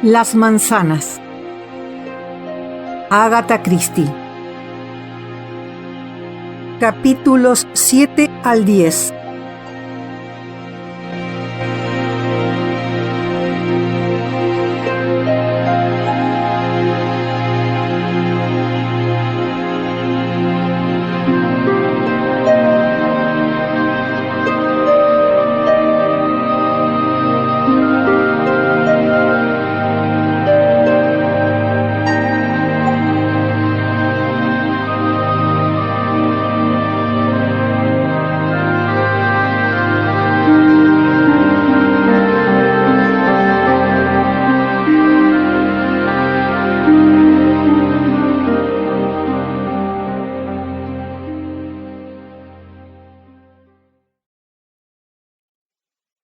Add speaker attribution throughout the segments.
Speaker 1: Las manzanas. Agatha Christie. Capítulos 7 al 10.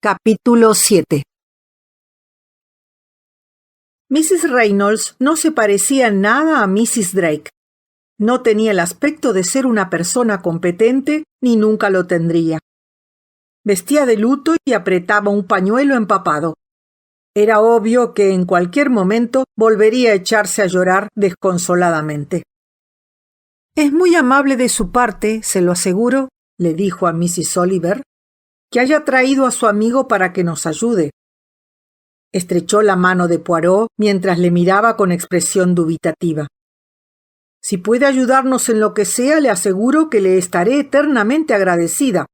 Speaker 1: Capítulo 7. Mrs. Reynolds no se parecía en nada a Mrs. Drake. No tenía el aspecto de ser una persona competente, ni nunca lo tendría. Vestía de luto y apretaba un pañuelo empapado. Era obvio que en cualquier momento volvería a echarse a llorar desconsoladamente. «Es muy amable de su parte, se lo aseguro», le dijo a Mrs. Oliver, «que haya traído a su amigo para que nos ayude». Estrechó la mano de Poirot mientras le miraba con expresión dubitativa. «Si puede ayudarnos en lo que sea, le aseguro que le estaré eternamente agradecida.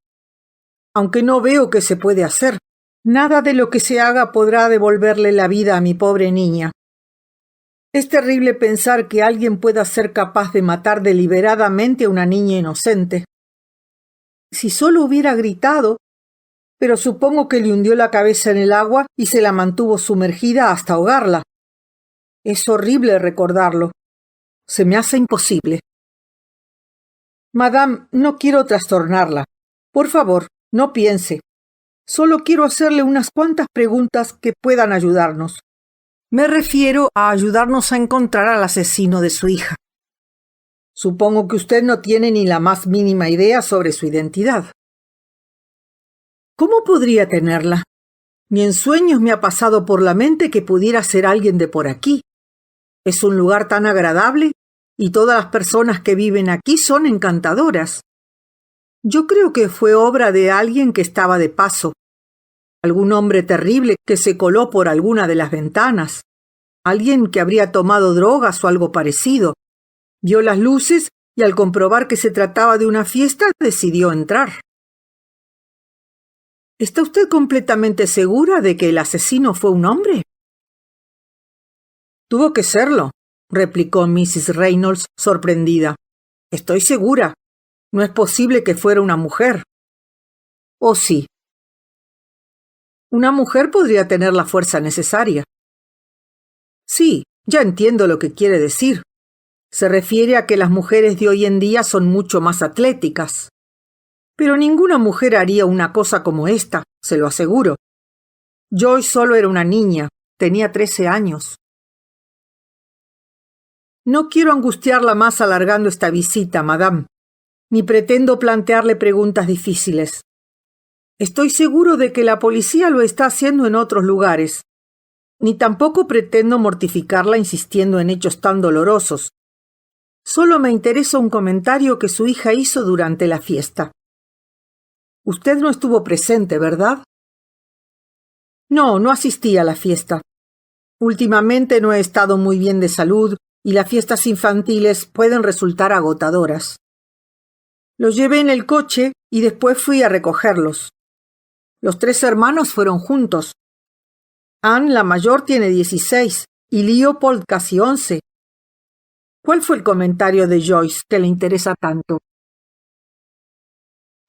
Speaker 1: Aunque no veo qué se puede hacer. Nada de lo que se haga podrá devolverle la vida a mi pobre niña. Es terrible pensar que alguien pueda ser capaz de matar deliberadamente a una niña inocente. Si solo hubiera gritado, pero supongo que le hundió la cabeza en el agua y se la mantuvo sumergida hasta ahogarla. Es horrible recordarlo. Se me hace imposible. Madame, no quiero trastornarla. Por favor, no piense. Solo quiero hacerle unas cuantas preguntas que puedan ayudarnos. Me refiero a ayudarnos a encontrar al asesino de su hija. Supongo que usted no tiene ni la más mínima idea sobre su identidad. ¿Cómo podría tenerla? Ni en sueños me ha pasado por la mente que pudiera ser alguien de por aquí. Es un lugar tan agradable y todas las personas que viven aquí son encantadoras. Yo creo que fue obra de alguien que estaba de paso. Algún hombre terrible que se coló por alguna de las ventanas. Alguien que habría tomado drogas o algo parecido. Vio las luces y al comprobar que se trataba de una fiesta decidió entrar. ¿Está usted completamente segura de que el asesino fue un hombre? Tuvo que serlo, replicó Mrs. Reynolds sorprendida. Estoy segura. No es posible que fuera una mujer. ¿O sí? Una mujer podría tener la fuerza necesaria. Sí, ya entiendo lo que quiere decir. Se refiere a que las mujeres de hoy en día son mucho más atléticas. Pero ninguna mujer haría una cosa como esta, se lo aseguro. Joyce solo era una niña, tenía 13 años. No quiero angustiarla más alargando esta visita, madame, ni pretendo plantearle preguntas difíciles. Estoy seguro de que la policía lo está haciendo en otros lugares, ni tampoco pretendo mortificarla insistiendo en hechos tan dolorosos. Solo me interesa un comentario que su hija hizo durante la fiesta. Usted no estuvo presente, ¿verdad? No asistí a la fiesta. Últimamente no he estado muy bien de salud y las fiestas infantiles pueden resultar agotadoras. Los llevé en el coche y después fui a recogerlos. Los 3 hermanos fueron juntos. Anne, la mayor, tiene 16 y Leopold casi 11. ¿Cuál fue el comentario de Joyce que le interesa tanto?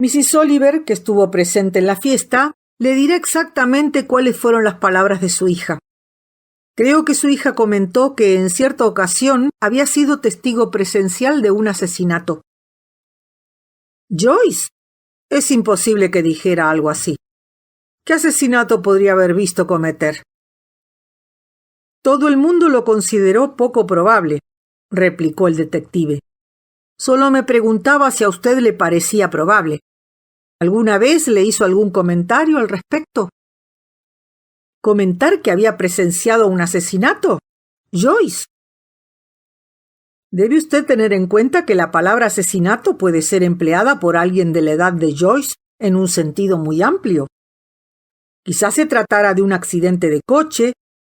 Speaker 1: Mrs. Oliver, que estuvo presente en la fiesta, le dirá exactamente cuáles fueron las palabras de su hija. Creo que su hija comentó que en cierta ocasión había sido testigo presencial de un asesinato. ¿Joyce? Es imposible que dijera algo así. ¿Qué asesinato podría haber visto cometer? Todo el mundo lo consideró poco probable, replicó el detective. Solo me preguntaba si a usted le parecía probable. ¿Alguna vez le hizo algún comentario al respecto? ¿Comentar que había presenciado un asesinato? ¿Joyce? Debe usted tener en cuenta que la palabra asesinato puede ser empleada por alguien de la edad de Joyce en un sentido muy amplio. Quizás se tratara de un accidente de coche,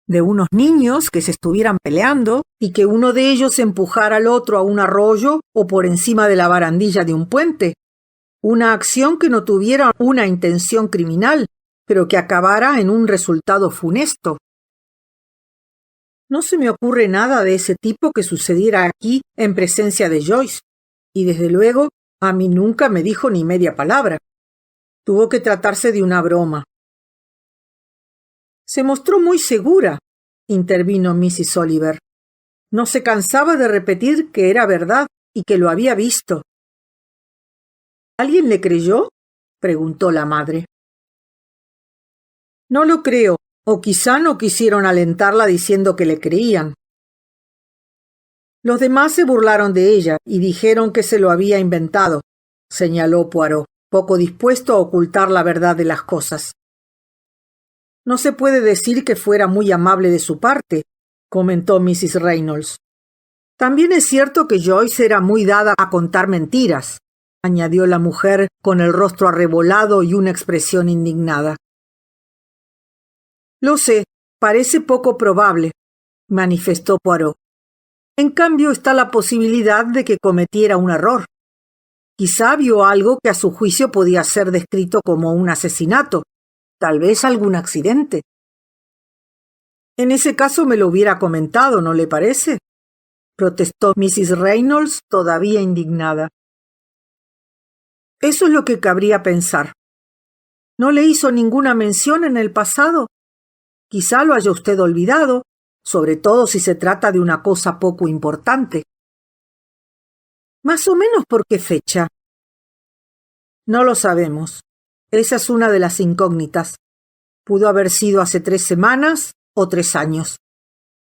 Speaker 1: de unos niños que se estuvieran peleando y que uno de ellos empujara al otro a un arroyo o por encima de la barandilla de un puente. Una acción que no tuviera una intención criminal, pero que acabara en un resultado funesto. No se me ocurre nada de ese tipo que sucediera aquí en presencia de Joyce, y desde luego a mí nunca me dijo ni media palabra. Tuvo que tratarse de una broma. Se mostró muy segura, intervino Mrs. Oliver. No se cansaba de repetir que era verdad y que lo había visto. ¿Alguien le creyó? Preguntó la madre. No lo creo, o quizá no quisieron alentarla diciendo que le creían. Los demás se burlaron de ella y dijeron que se lo había inventado, señaló Poirot, poco dispuesto a ocultar la verdad de las cosas. No se puede decir que fuera muy amable de su parte, comentó Mrs. Reynolds. También es cierto que Joyce era muy dada a contar mentiras, añadió la mujer con el rostro arrebolado y una expresión indignada. Lo sé, parece poco probable, manifestó Poirot. En cambio está la posibilidad de que cometiera un error. Quizá vio algo que a su juicio podía ser descrito como un asesinato, tal vez algún accidente. En ese caso me lo hubiera comentado, ¿no le parece? Protestó Mrs. Reynolds, todavía indignada. Eso es lo que cabría pensar. ¿No le hizo ninguna mención en el pasado? Quizá lo haya usted olvidado, sobre todo si se trata de una cosa poco importante. ¿Más o menos por qué fecha? No lo sabemos. Esa es una de las incógnitas. Pudo haber sido hace 3 semanas o 3 años.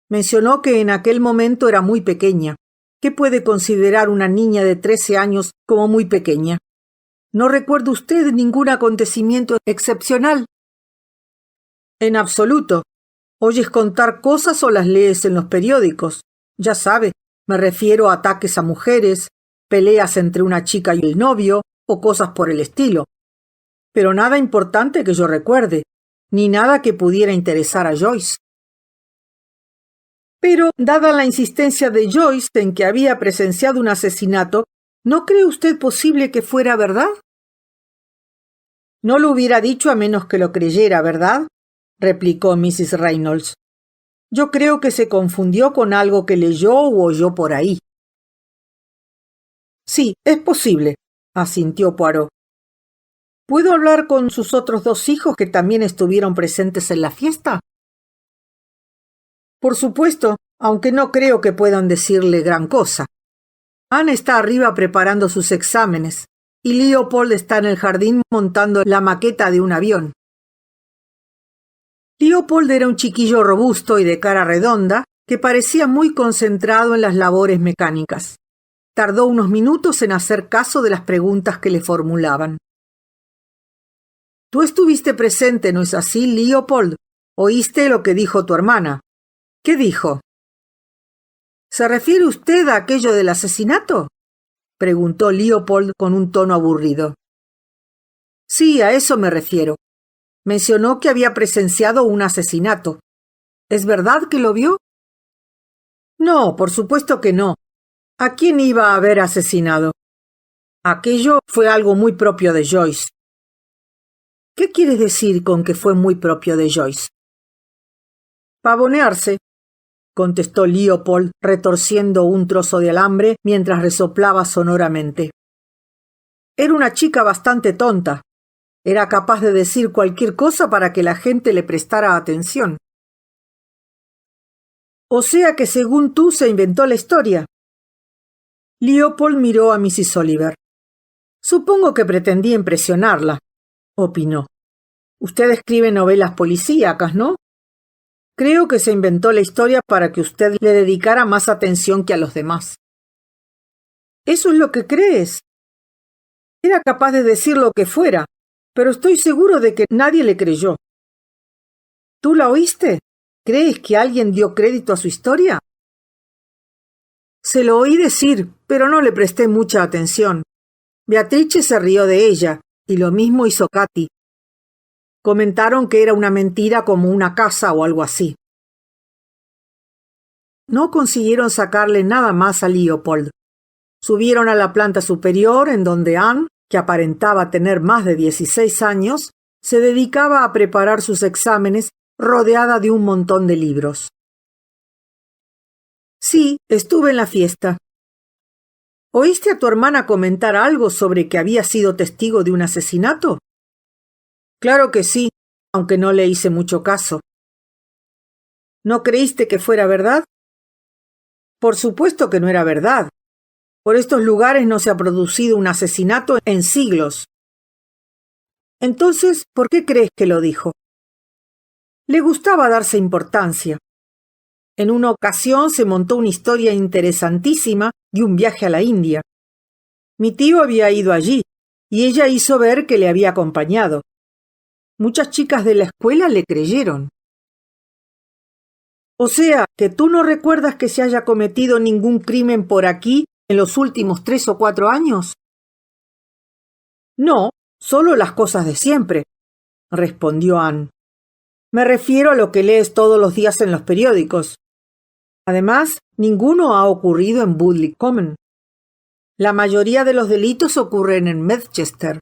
Speaker 1: Mencionó que en aquel momento era muy pequeña. ¿Qué puede considerar una niña de 13 años como muy pequeña? ¿No recuerda usted ningún acontecimiento excepcional? En absoluto. ¿Oyes contar cosas o las lees en los periódicos? Ya sabe, me refiero a ataques a mujeres, peleas entre una chica y el novio o cosas por el estilo. Pero nada importante que yo recuerde, ni nada que pudiera interesar a Joyce. Pero, dada la insistencia de Joyce en que había presenciado un asesinato, ¿no cree usted posible que fuera verdad? No lo hubiera dicho a menos que lo creyera, ¿verdad? Replicó Mrs. Reynolds. Yo creo que se confundió con algo que leyó o oyó por ahí. Sí, es posible, asintió Poirot. ¿Puedo hablar con sus otros 2 hijos que también estuvieron presentes en la fiesta? Por supuesto, aunque no creo que puedan decirle gran cosa. Anne está arriba preparando sus exámenes y Leopold está en el jardín montando la maqueta de un avión. Leopold era un chiquillo robusto y de cara redonda que parecía muy concentrado en las labores mecánicas. Tardó unos minutos en hacer caso de las preguntas que le formulaban. Tú estuviste presente, ¿no es así, Leopold? ¿Oíste lo que dijo tu hermana? ¿Qué dijo? ¿Se refiere usted a aquello del asesinato? Preguntó Leopold con un tono aburrido. Sí, a eso me refiero. Mencionó que había presenciado un asesinato. ¿Es verdad que lo vio? No, por supuesto que no. ¿A quién iba a haber asesinado? Aquello fue algo muy propio de Joyce. ¿Qué quieres decir con que fue muy propio de Joyce? Pavonearse, contestó Leopold, retorciendo un trozo de alambre mientras resoplaba sonoramente. Era una chica bastante tonta. Era capaz de decir cualquier cosa para que la gente le prestara atención. O sea que según tú se inventó la historia. Leopold miró a Mrs. Oliver. Supongo que pretendía impresionarla, opinó. Usted escribe novelas policíacas, ¿no? Creo que se inventó la historia para que usted le dedicara más atención que a los demás. ¿Eso es lo que crees? Era capaz de decir lo que fuera, pero estoy seguro de que nadie le creyó. ¿Tú la oíste? ¿Crees que alguien dio crédito a su historia? Se lo oí decir, pero no le presté mucha atención. Beatrice se rió de ella, y lo mismo hizo Katy. Comentaron que era una mentira como una casa o algo así. No consiguieron sacarle nada más a Leopold. Subieron a la planta superior, en donde Anne, que aparentaba tener más de 16 años, se dedicaba a preparar sus exámenes rodeada de un montón de libros. Sí, estuve en la fiesta. ¿Oíste a tu hermana comentar algo sobre que había sido testigo de un asesinato? Claro que sí, aunque no le hice mucho caso. ¿No creíste que fuera verdad? Por supuesto que no era verdad. Por estos lugares no se ha producido un asesinato en siglos. Entonces, ¿por qué crees que lo dijo? Le gustaba darse importancia. En una ocasión se montó una historia interesantísima de un viaje a la India. Mi tío había ido allí, y ella hizo ver que le había acompañado. Muchas chicas de la escuela le creyeron. O sea, que tú no recuerdas que se haya cometido ningún crimen por aquí en los últimos 3 o 4 años. No, solo las cosas de siempre, respondió Anne. Me refiero a lo que lees todos los días en los periódicos. Además, ninguno ha ocurrido en Woodley Common. La mayoría de los delitos ocurren en Medchester.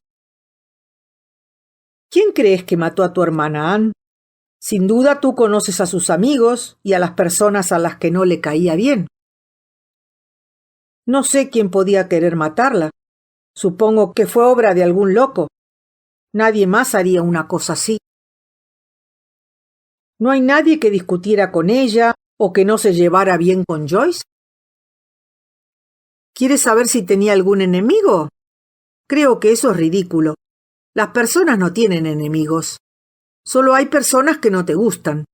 Speaker 1: ¿Quién crees que mató a tu hermana, Anne? Sin duda tú conoces a sus amigos y a las personas a las que no le caía bien. No sé quién podía querer matarla. Supongo que fue obra de algún loco. Nadie más haría una cosa así. ¿No hay nadie que discutiera con ella o que no se llevara bien con Joyce? ¿Quieres saber si tenía algún enemigo? Creo que eso es ridículo. Las personas no tienen enemigos. Solo hay personas que no te gustan.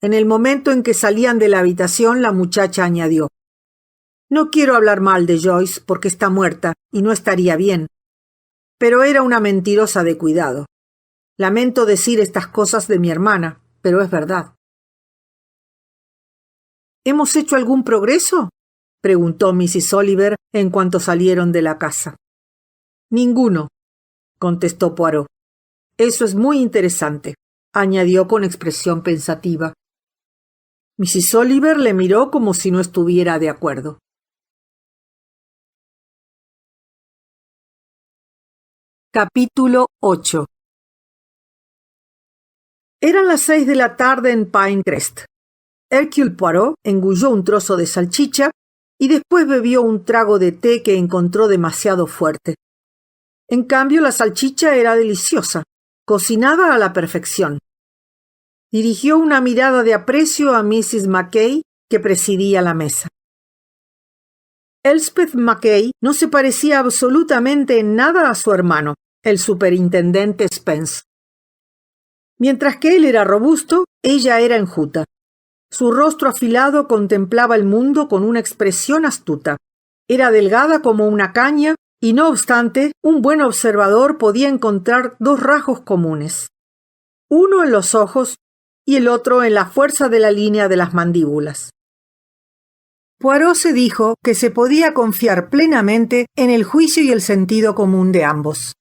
Speaker 1: En el momento en que salían de la habitación, la muchacha añadió: No quiero hablar mal de Joyce porque está muerta y no estaría bien. Pero era una mentirosa de cuidado. Lamento decir estas cosas de mi hermana, pero es verdad. ¿Hemos hecho algún progreso?, preguntó Mrs. Oliver en cuanto salieron de la casa. Ninguno, contestó Poirot. Eso es muy interesante, añadió con expresión pensativa. Mrs. Oliver le miró como si no estuviera de acuerdo. Capítulo 8. Eran las 6 de la tarde en Pinecrest. Hercule Poirot engulló un trozo de salchicha y después bebió un trago de té que encontró demasiado fuerte. En cambio, la salchicha era deliciosa, cocinada a la perfección. Dirigió una mirada de aprecio a Mrs. Mackay, que presidía la mesa. Elspeth Mackay no se parecía absolutamente en nada a su hermano, el superintendente Spence. Mientras que él era robusto, ella era enjuta. Su rostro afilado contemplaba el mundo con una expresión astuta. Era delgada como una caña y, no obstante, un buen observador podía encontrar 2 rasgos comunes. Uno en los ojos y el otro en la fuerza de la línea de las mandíbulas. Poirot se dijo que se podía confiar plenamente en el juicio y el sentido común de ambos.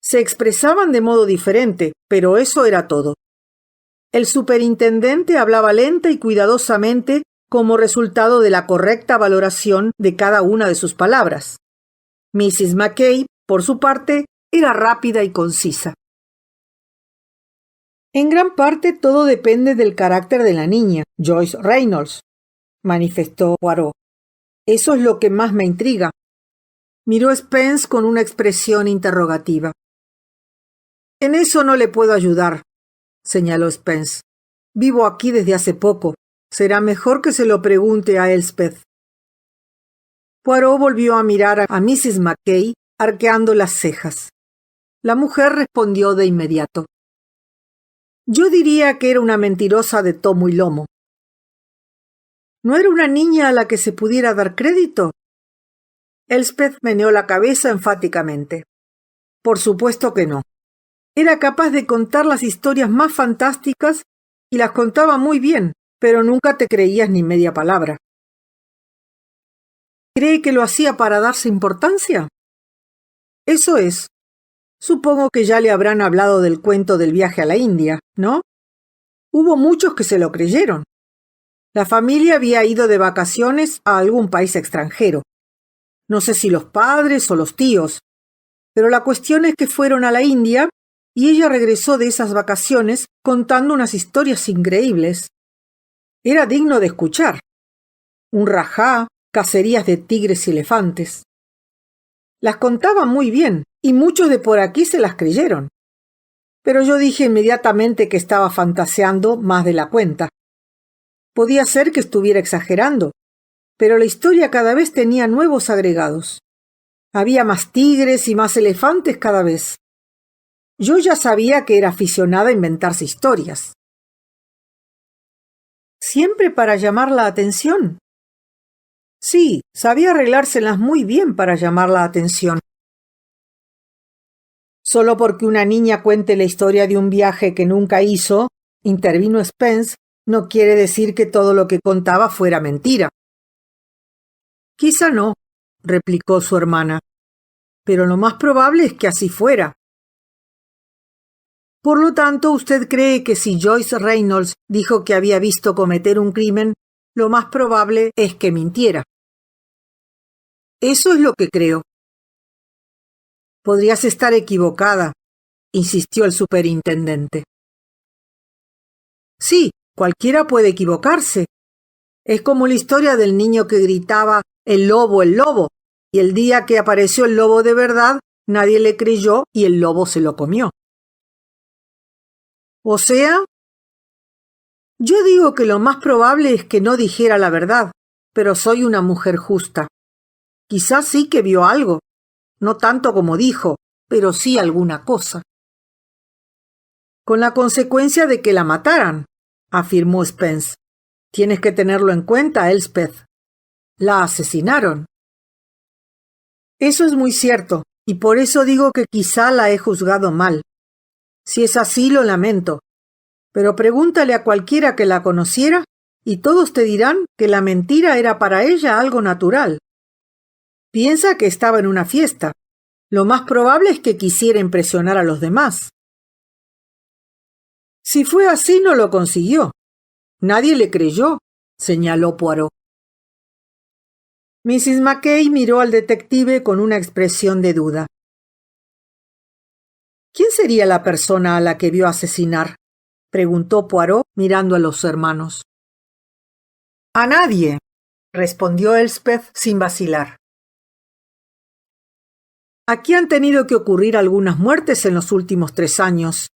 Speaker 1: Se expresaban de modo diferente, pero eso era todo. El superintendente hablaba lenta y cuidadosamente como resultado de la correcta valoración de cada una de sus palabras. Mrs. Mackay, por su parte, era rápida y concisa. En gran parte todo depende del carácter de la niña, Joyce Reynolds, manifestó Poirot. Eso es lo que más me intriga. Miró a Spence con una expresión interrogativa. En eso no le puedo ayudar, señaló Spence. Vivo aquí desde hace poco. Será mejor que se lo pregunte a Elspeth. Poirot volvió a mirar a Mrs. Mackay, arqueando las cejas. La mujer respondió de inmediato. Yo diría que era una mentirosa de tomo y lomo. ¿No era una niña a la que se pudiera dar crédito? Elspeth meneó la cabeza enfáticamente. Por supuesto que no. Era capaz de contar las historias más fantásticas y las contaba muy bien, pero nunca te creías ni media palabra. ¿Cree que lo hacía para darse importancia? Eso es. Supongo que ya le habrán hablado del cuento del viaje a la India, ¿no? Hubo muchos que se lo creyeron. La familia había ido de vacaciones a algún país extranjero. No sé si los padres o los tíos, pero la cuestión es que fueron a la India y ella regresó de esas vacaciones contando unas historias increíbles. Era digno de escuchar. Un rajá, cacerías de tigres y elefantes. Las contaba muy bien y muchos de por aquí se las creyeron. Pero yo dije inmediatamente que estaba fantaseando más de la cuenta. Podía ser que estuviera exagerando, pero la historia cada vez tenía nuevos agregados. Había más tigres y más elefantes cada vez. Yo ya sabía que era aficionada a inventarse historias. ¿Siempre para llamar la atención? Sí, sabía arreglárselas muy bien para llamar la atención. Solo porque una niña cuente la historia de un viaje que nunca hizo, intervino Spence, no quiere decir que todo lo que contaba fuera mentira. Quizá no, replicó su hermana, pero lo más probable es que así fuera. Por lo tanto, ¿usted cree que si Joyce Reynolds dijo que había visto cometer un crimen, lo más probable es que mintiera? Eso es lo que creo. Podrías estar equivocada, insistió el superintendente. Sí, cualquiera puede equivocarse. Es como la historia del niño que gritaba el lobo, y el día que apareció el lobo de verdad, nadie le creyó y el lobo se lo comió. O sea, yo digo que lo más probable es que no dijera la verdad, pero soy una mujer justa. Quizás sí que vio algo, no tanto como dijo, pero sí alguna cosa. Con la consecuencia de que la mataran, afirmó Spence. Tienes que tenerlo en cuenta, Elspeth. La asesinaron. Eso es muy cierto, y por eso digo que quizá la he juzgado mal. Si es así, lo lamento. Pero pregúntale a cualquiera que la conociera, y todos te dirán que la mentira era para ella algo natural. Piensa que estaba en una fiesta. Lo más probable es que quisiera impresionar a los demás. Si fue así, no lo consiguió. Nadie le creyó, señaló Poirot. Mrs. Mackay miró al detective con una expresión de duda. ¿Quién sería la persona a la que vio asesinar?, preguntó Poirot mirando a los hermanos. A nadie, respondió Elspeth sin vacilar. Aquí han tenido que ocurrir algunas muertes en los últimos 3 años,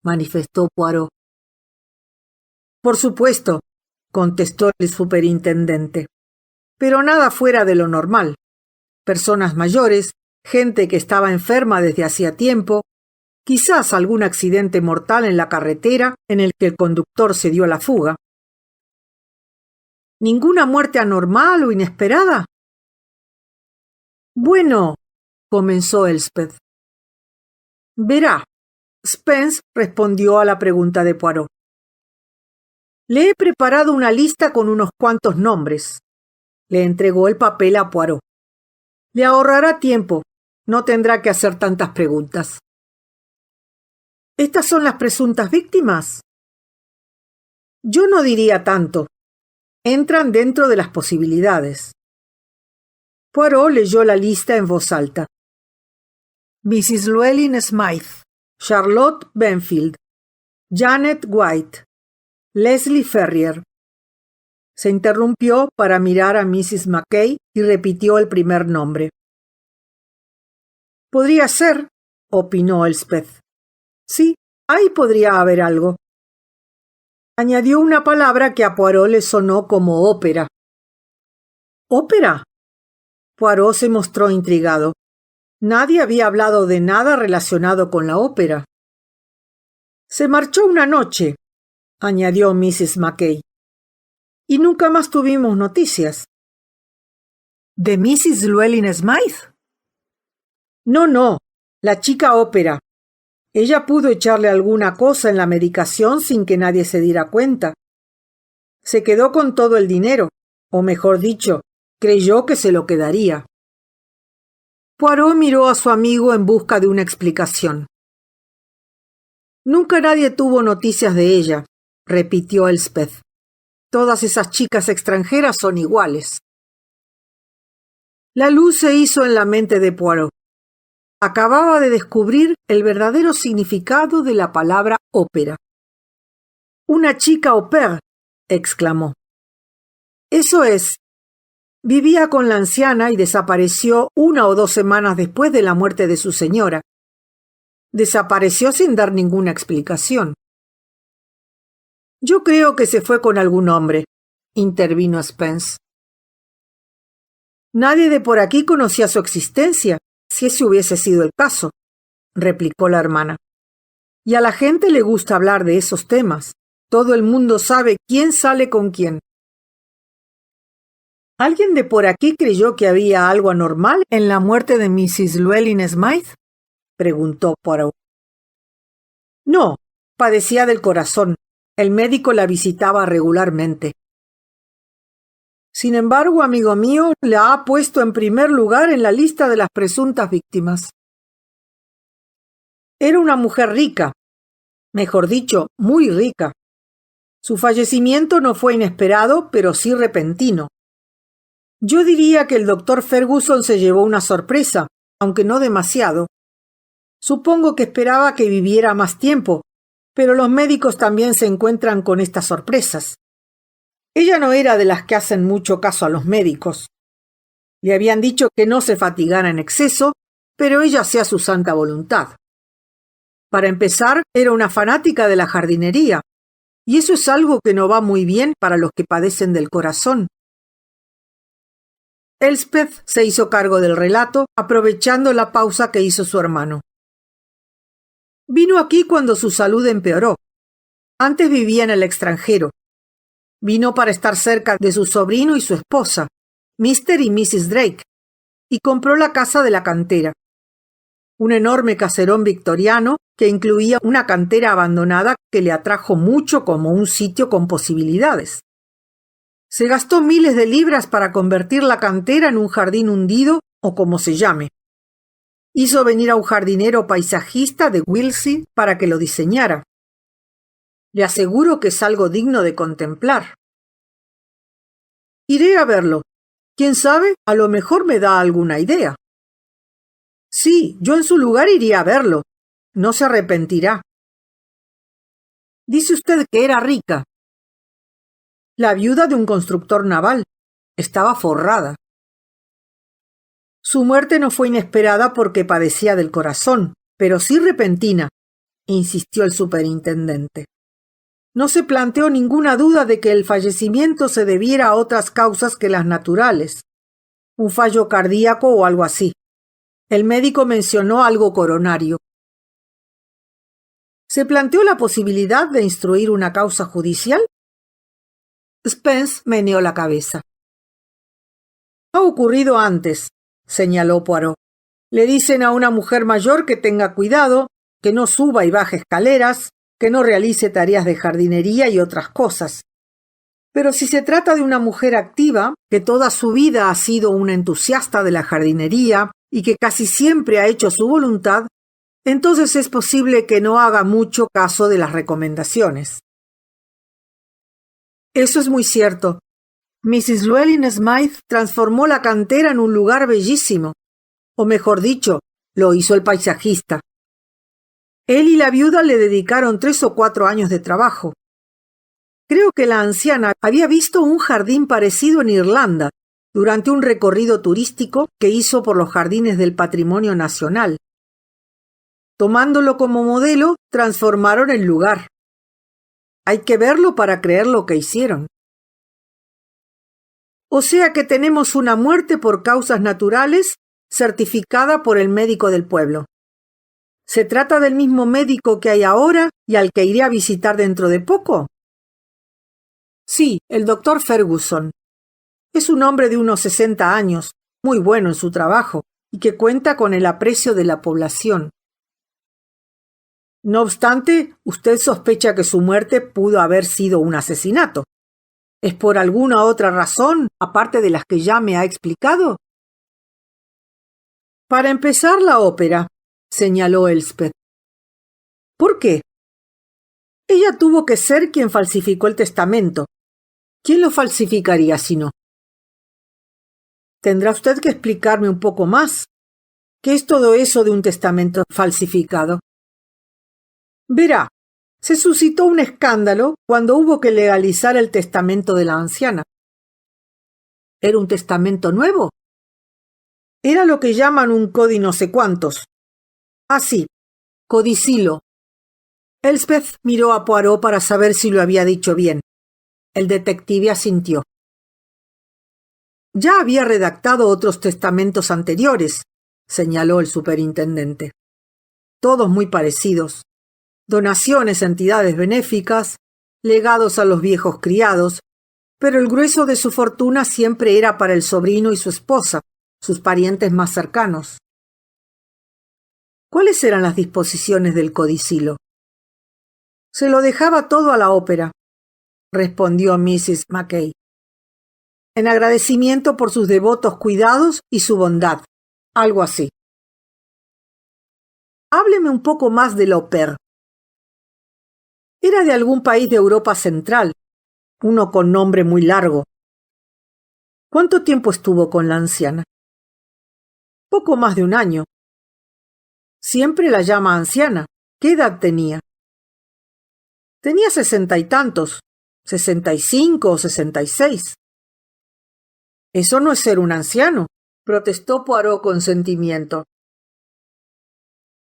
Speaker 1: manifestó Poirot. Por supuesto, contestó el superintendente, pero nada fuera de lo normal. Personas mayores, gente que estaba enferma desde hacía tiempo, quizás algún accidente mortal en la carretera en el que el conductor se dio a la fuga. ¿Ninguna muerte anormal o inesperada? Bueno, comenzó Elspeth. Verá, Spence respondió a la pregunta de Poirot. Le he preparado una lista con unos cuantos nombres. Le entregó el papel a Poirot. Le ahorrará tiempo, no tendrá que hacer tantas preguntas. ¿Estas son las presuntas víctimas? Yo no diría tanto. Entran dentro de las posibilidades. Poirot leyó la lista en voz alta. Mrs. Llewellyn Smythe, Charlotte Benfield, Janet White, Leslie Ferrier. Se interrumpió para mirar a Mrs. Mackay y repitió el primer nombre. Podría ser, opinó Elspeth. Sí, ahí podría haber algo. Añadió una palabra que a Poirot le sonó como ópera. ¿Ópera? Poirot se mostró intrigado. Nadie había hablado de nada relacionado con la ópera. Se marchó una noche, añadió Mrs. Mackay. Y nunca más tuvimos noticias. ¿De Mrs. Llewellyn Smythe? No, la chica ópera. Ella pudo echarle alguna cosa en la medicación sin que nadie se diera cuenta. Se quedó con todo el dinero, o mejor dicho, creyó que se lo quedaría. Poirot miró a su amigo en busca de una explicación. Nunca nadie tuvo noticias de ella, repitió Elspeth. Todas esas chicas extranjeras son iguales. La luz se hizo en la mente de Poirot. Acababa de descubrir el verdadero significado de la palabra ópera. «Una chica au pair», exclamó. «Eso es. Vivía con la anciana y desapareció 1 o 2 semanas después de la muerte de su señora. Desapareció sin dar ninguna explicación». «Yo creo que se fue con algún hombre», intervino Spence. «Nadie de por aquí conocía su existencia, si ese hubiese sido el caso», replicó la hermana. «Y a la gente le gusta hablar de esos temas. Todo el mundo sabe quién sale con quién». ¿Alguien de por aquí creyó que había algo anormal en la muerte de Mrs. Llewellyn Smythe?, preguntó Poirot. No, padecía del corazón. El médico la visitaba regularmente. Sin embargo, amigo mío, la ha puesto en primer lugar en la lista de las presuntas víctimas. Era una mujer rica, mejor dicho, muy rica. Su fallecimiento no fue inesperado, pero sí repentino. Yo diría que el doctor Ferguson se llevó una sorpresa, aunque no demasiado. Supongo que esperaba que viviera más tiempo, pero los médicos también se encuentran con estas sorpresas. Ella no era de las que hacen mucho caso a los médicos. Le habían dicho que no se fatigara en exceso, pero ella hacía su santa voluntad. Para empezar, era una fanática de la jardinería, y eso es algo que no va muy bien para los que padecen del corazón. Elspeth se hizo cargo del relato, aprovechando la pausa que hizo su hermano. Vino aquí cuando su salud empeoró. Antes vivía en el extranjero. Vino para estar cerca de su sobrino y su esposa, Mr. y Mrs. Drake, y compró la casa de la cantera. Un enorme caserón victoriano que incluía una cantera abandonada que le atrajo mucho como un sitio con posibilidades. Se gastó miles de libras para convertir la cantera en un jardín hundido o como se llame. Hizo venir a un jardinero paisajista de Wiltshire para que lo diseñara. Le aseguro que es algo digno de contemplar. Iré a verlo. ¿Quién sabe? A lo mejor me da alguna idea. Sí, yo en su lugar iría a verlo. No se arrepentirá. Dice usted que era rica. La viuda de un constructor naval. Estaba forrada. Su muerte no fue inesperada porque padecía del corazón, pero sí repentina, insistió el superintendente. No se planteó ninguna duda de que el fallecimiento se debiera a otras causas que las naturales, un fallo cardíaco o algo así. El médico mencionó algo coronario. ¿Se planteó la posibilidad de instruir una causa judicial? Spence meneó la cabeza. Ha ocurrido antes, señaló Poirot. Le dicen a una mujer mayor que tenga cuidado, que no suba y baje escaleras, que no realice tareas de jardinería y otras cosas. Pero si se trata de una mujer activa, que toda su vida ha sido una entusiasta de la jardinería y que casi siempre ha hecho su voluntad, entonces es posible que no haga mucho caso de las recomendaciones. Eso es muy cierto. Mrs. Llewellyn Smythe transformó la cantera en un lugar bellísimo. O mejor dicho, lo hizo el paisajista. Él y la viuda le dedicaron 3 o 4 años de trabajo. Creo que la anciana había visto un jardín parecido en Irlanda durante un recorrido turístico que hizo por los jardines del patrimonio nacional. Tomándolo como modelo, transformaron el lugar. Hay que verlo para creer lo que hicieron. O sea que tenemos una muerte por causas naturales certificada por el médico del pueblo. ¿Se trata del mismo médico que hay ahora y al que iré a visitar dentro de poco? Sí, el doctor Ferguson. Es un hombre de unos 60 años, muy bueno en su trabajo y que cuenta con el aprecio de la población. No obstante, usted sospecha que su muerte pudo haber sido un asesinato. ¿Es por alguna otra razón, aparte de las que ya me ha explicado? Para empezar, la ópera, señaló Elspeth. ¿Por qué? Ella tuvo que ser quien falsificó el testamento. ¿Quién lo falsificaría si no? Tendrá usted que explicarme un poco más. ¿Qué es todo eso de un testamento falsificado? Verá, se suscitó un escándalo cuando hubo que legalizar el testamento de la anciana. ¿Era un testamento nuevo? Era lo que llaman un codi no sé cuántos. Ah, sí, codicilo. Elspeth miró a Poirot para saber si lo había dicho bien. El detective asintió. Ya había redactado otros testamentos anteriores, señaló el superintendente. Todos muy parecidos. Donaciones a entidades benéficas, legados a los viejos criados, pero el grueso de su fortuna siempre era para el sobrino y su esposa, sus parientes más cercanos. ¿Cuáles eran las disposiciones del codicilo? Se lo dejaba todo a la ópera, respondió Mrs. Mackay, en agradecimiento por sus devotos cuidados y su bondad, algo así. Hábleme un poco más de la ópera. Era de algún país de Europa Central, uno con nombre muy largo. ¿Cuánto tiempo estuvo con la anciana? Poco más de un año. Siempre la llama anciana. ¿Qué edad tenía? Tenía 60 y tantos, 65 o 66. Eso no es ser un anciano, protestó Poirot con sentimiento.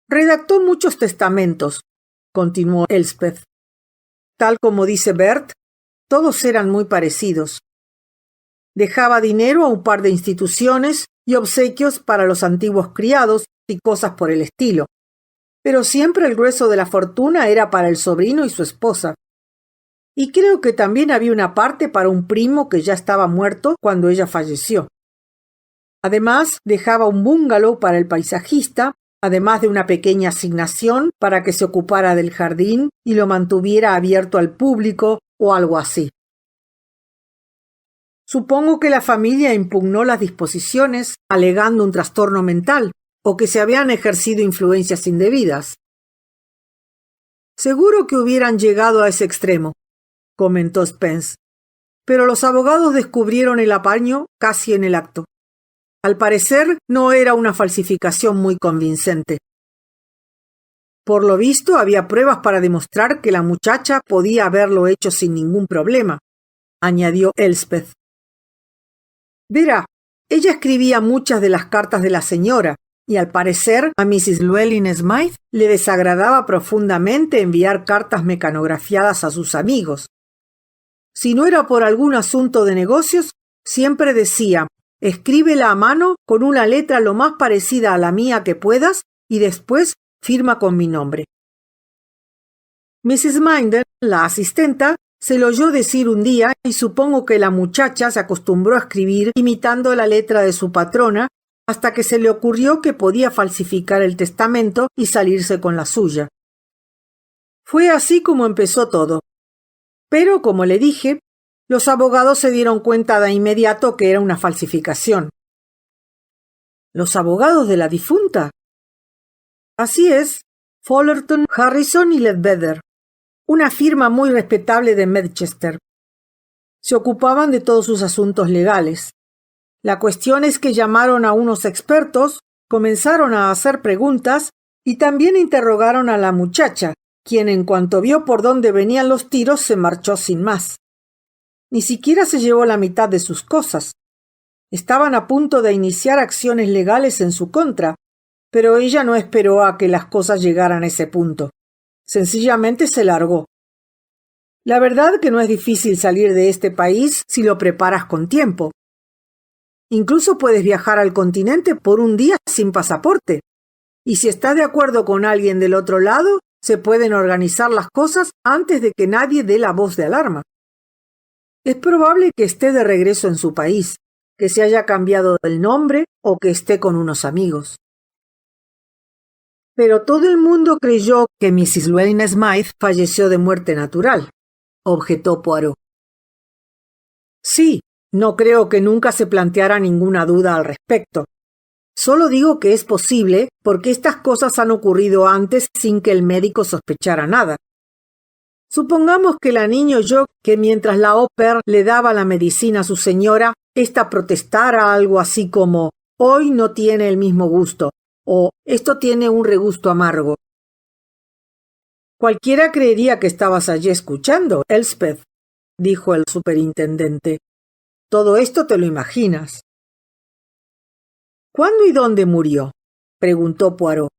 Speaker 1: Redactó muchos testamentos, continuó Elspeth. Tal como dice Bert, todos eran muy parecidos. Dejaba dinero a un par de instituciones y obsequios para los antiguos criados y cosas por el estilo. Pero siempre el grueso de la fortuna era para el sobrino y su esposa. Y creo que también había una parte para un primo que ya estaba muerto cuando ella falleció. Además, dejaba un bungalow para el paisajista, además de una pequeña asignación para que se ocupara del jardín y lo mantuviera abierto al público o algo así. Supongo que la familia impugnó las disposiciones alegando un trastorno mental o que se habían ejercido influencias indebidas. Seguro que hubieran llegado a ese extremo, comentó Spence, pero los abogados descubrieron el apaño casi en el acto. Al parecer, no era una falsificación muy convincente. Por lo visto, había pruebas para demostrar que la muchacha podía haberlo hecho sin ningún problema, añadió Elspeth. Verá, ella escribía muchas de las cartas de la señora, y al parecer a Mrs. Llewellyn Smythe le desagradaba profundamente enviar cartas mecanografiadas a sus amigos. Si no era por algún asunto de negocios, siempre decía: escríbela a mano con una letra lo más parecida a la mía que puedas y después firma con mi nombre. Mrs. Minder, la asistenta, se lo oyó decir un día y supongo que la muchacha se acostumbró a escribir imitando la letra de su patrona hasta que se le ocurrió que podía falsificar el testamento y salirse con la suya. Fue así como empezó todo. Pero, como le dije, los abogados se dieron cuenta de inmediato que era una falsificación. ¿Los abogados de la difunta? Así es, Fullerton, Harrison y Ledbetter, una firma muy respetable de Medchester. Se ocupaban de todos sus asuntos legales. La cuestión es que llamaron a unos expertos, comenzaron a hacer preguntas y también interrogaron a la muchacha, quien en cuanto vio por dónde venían los tiros se marchó sin más. Ni siquiera se llevó la mitad de sus cosas. Estaban a punto de iniciar acciones legales en su contra, pero ella no esperó a que las cosas llegaran a ese punto. Sencillamente se largó. La verdad que no es difícil salir de este país si lo preparas con tiempo. Incluso puedes viajar al continente por un día sin pasaporte. Y si estás de acuerdo con alguien del otro lado, se pueden organizar las cosas antes de que nadie dé la voz de alarma. Es probable que esté de regreso en su país, que se haya cambiado el nombre o que esté con unos amigos. Pero todo el mundo creyó que Mrs. Llewellyn Smythe falleció de muerte natural, objetó Poirot. Sí, no creo que nunca se planteara ninguna duda al respecto. Solo digo que es posible porque estas cosas han ocurrido antes sin que el médico sospechara nada. Supongamos que la niña oyó que mientras la au pair le daba la medicina a su señora, ésta protestara algo así como «hoy no tiene el mismo gusto» o «esto tiene un regusto amargo». Cualquiera creería que estabas allí escuchando, Elspeth, dijo el superintendente. Todo esto te lo imaginas. ¿Cuándo y dónde murió?, preguntó Poirot.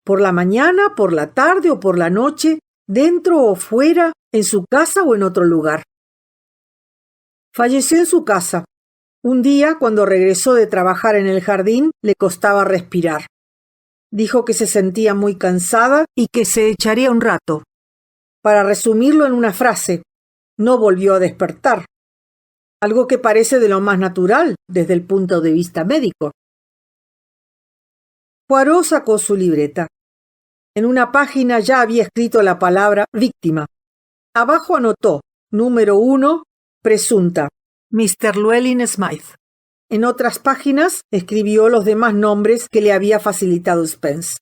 Speaker 1: ¿Por la mañana, por la tarde o por la noche? ¿Dentro o fuera? ¿En su casa o en otro lugar? Falleció en su casa. Un día, cuando regresó de trabajar en el jardín, le costaba respirar. Dijo que se sentía muy cansada y que se echaría un rato. Para resumirlo en una frase, no volvió a despertar. Algo que parece de lo más natural desde el punto de vista médico. Poirot sacó su libreta. En una página ya había escrito la palabra víctima. Abajo anotó, número 1, presunta, Mr. Llewellyn Smythe. En otras páginas escribió los demás nombres que le había facilitado Spence.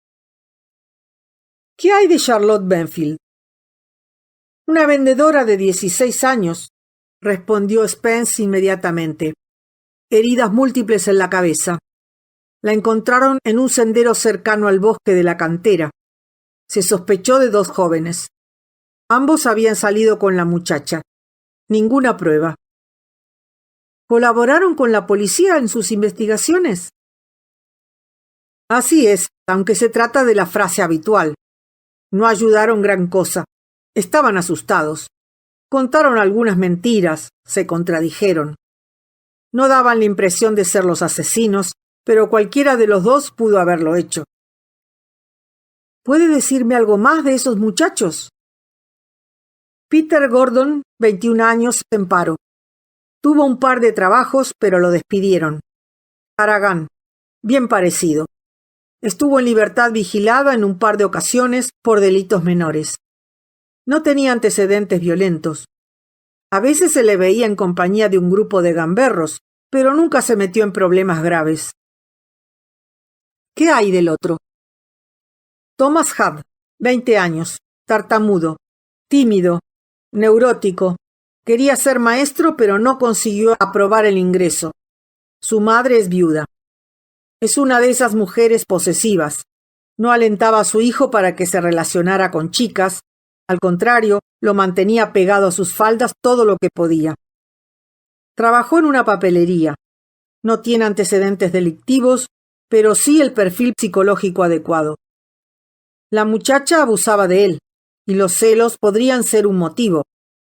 Speaker 1: ¿Qué hay de Charlotte Benfield? Una vendedora de 16 años, respondió Spence inmediatamente. Heridas múltiples en la cabeza. La encontraron en un sendero cercano al bosque de la cantera. Se sospechó de 2 jóvenes. Ambos habían salido con la muchacha. Ninguna prueba. ¿Colaboraron con la policía en sus investigaciones? Así es, aunque se trata de la frase habitual. No ayudaron gran cosa. Estaban asustados. Contaron algunas mentiras, se contradijeron. No daban la impresión de ser los asesinos, pero cualquiera de los 2 pudo haberlo hecho. ¿Puede decirme algo más de esos muchachos? Peter Gordon, 21 años, en paro. Tuvo un par de trabajos, pero lo despidieron. Haragán, bien parecido. Estuvo en libertad vigilada en un par de ocasiones por delitos menores. No tenía antecedentes violentos. A veces se le veía en compañía de un grupo de gamberros, pero nunca se metió en problemas graves. ¿Qué hay del otro? Thomas Hubb, 20 años, tartamudo, tímido, neurótico. Quería ser maestro, pero no consiguió aprobar el ingreso. Su madre es viuda. Es una de esas mujeres posesivas. No alentaba a su hijo para que se relacionara con chicas. Al contrario, lo mantenía pegado a sus faldas todo lo que podía. Trabajó en una papelería. No tiene antecedentes delictivos, pero sí el perfil psicológico adecuado. La muchacha abusaba de él, y los celos podrían ser un motivo,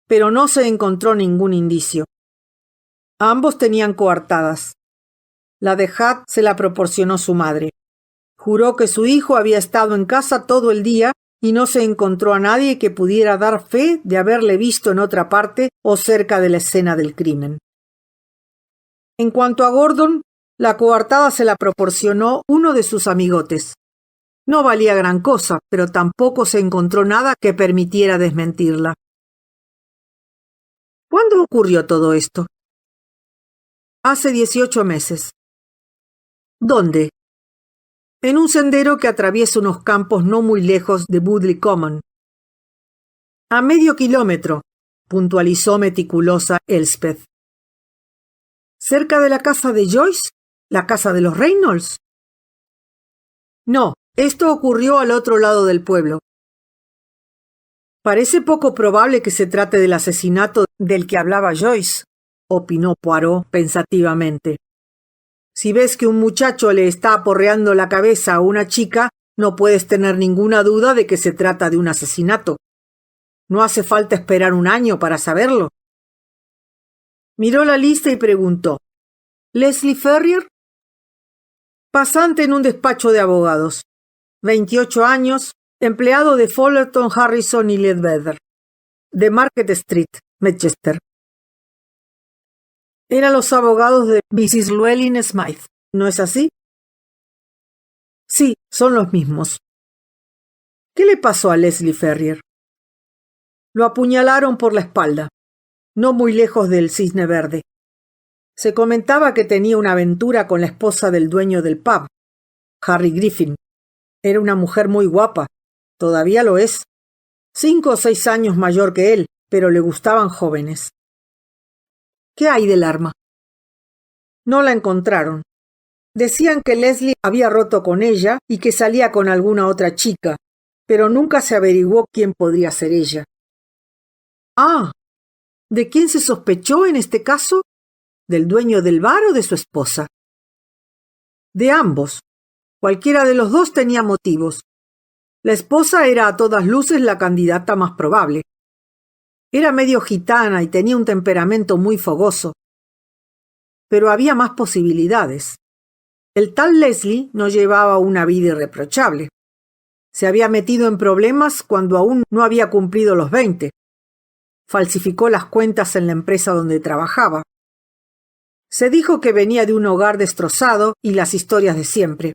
Speaker 1: pero no se encontró ningún indicio. Ambos tenían coartadas. La de Hubb se la proporcionó su madre. Juró que su hijo había estado en casa todo el día y no se encontró a nadie que pudiera dar fe de haberle visto en otra parte o cerca de la escena del crimen. En cuanto a Gordon, la coartada se la proporcionó uno de sus amigotes. No valía gran cosa, pero tampoco se encontró nada que permitiera desmentirla. ¿Cuándo ocurrió todo esto? Hace 18 meses. ¿Dónde? En un sendero que atraviesa unos campos no muy lejos de Budley Common. A medio kilómetro, puntualizó meticulosa Elspeth. ¿Cerca de la casa de Joyce? ¿La casa de los Reynolds? No, esto ocurrió al otro lado del pueblo. Parece poco probable que se trate del asesinato del que hablaba Joyce, opinó Poirot pensativamente. Si ves que un muchacho le está aporreando la cabeza a una chica, no puedes tener ninguna duda de que se trata de un asesinato. No hace falta esperar un año para saberlo. Miró la lista y preguntó: ¿Leslie Ferrier? Pasante en un despacho de abogados. 28 años, empleado de Fullerton, Harrison y Ledbetter, de Market Street, Manchester. Eran los abogados de Mrs. Llewellyn Smythe, ¿no es así? Sí, son los mismos. ¿Qué le pasó a Leslie Ferrier? Lo apuñalaron por la espalda, no muy lejos del Cisne Verde. Se comentaba que tenía una aventura con la esposa del dueño del pub, Harry Griffin. Era una mujer muy guapa, todavía lo es. 5 o 6 años mayor que él, pero le gustaban jóvenes. ¿Qué hay del arma? No la encontraron. Decían que Leslie había roto con ella y que salía con alguna otra chica, pero nunca se averiguó quién podría ser ella. Ah, ¿de quién se sospechó en este caso? ¿Del dueño del bar o de su esposa? De ambos. Cualquiera de los dos tenía motivos. La esposa era a todas luces la candidata más probable. Era medio gitana y tenía un temperamento muy fogoso. Pero había más posibilidades. El tal Leslie no llevaba una vida irreprochable. Se había metido en problemas cuando aún no había cumplido los 20. Falsificó las cuentas en la empresa donde trabajaba. Se dijo que venía de un hogar destrozado y las historias de siempre.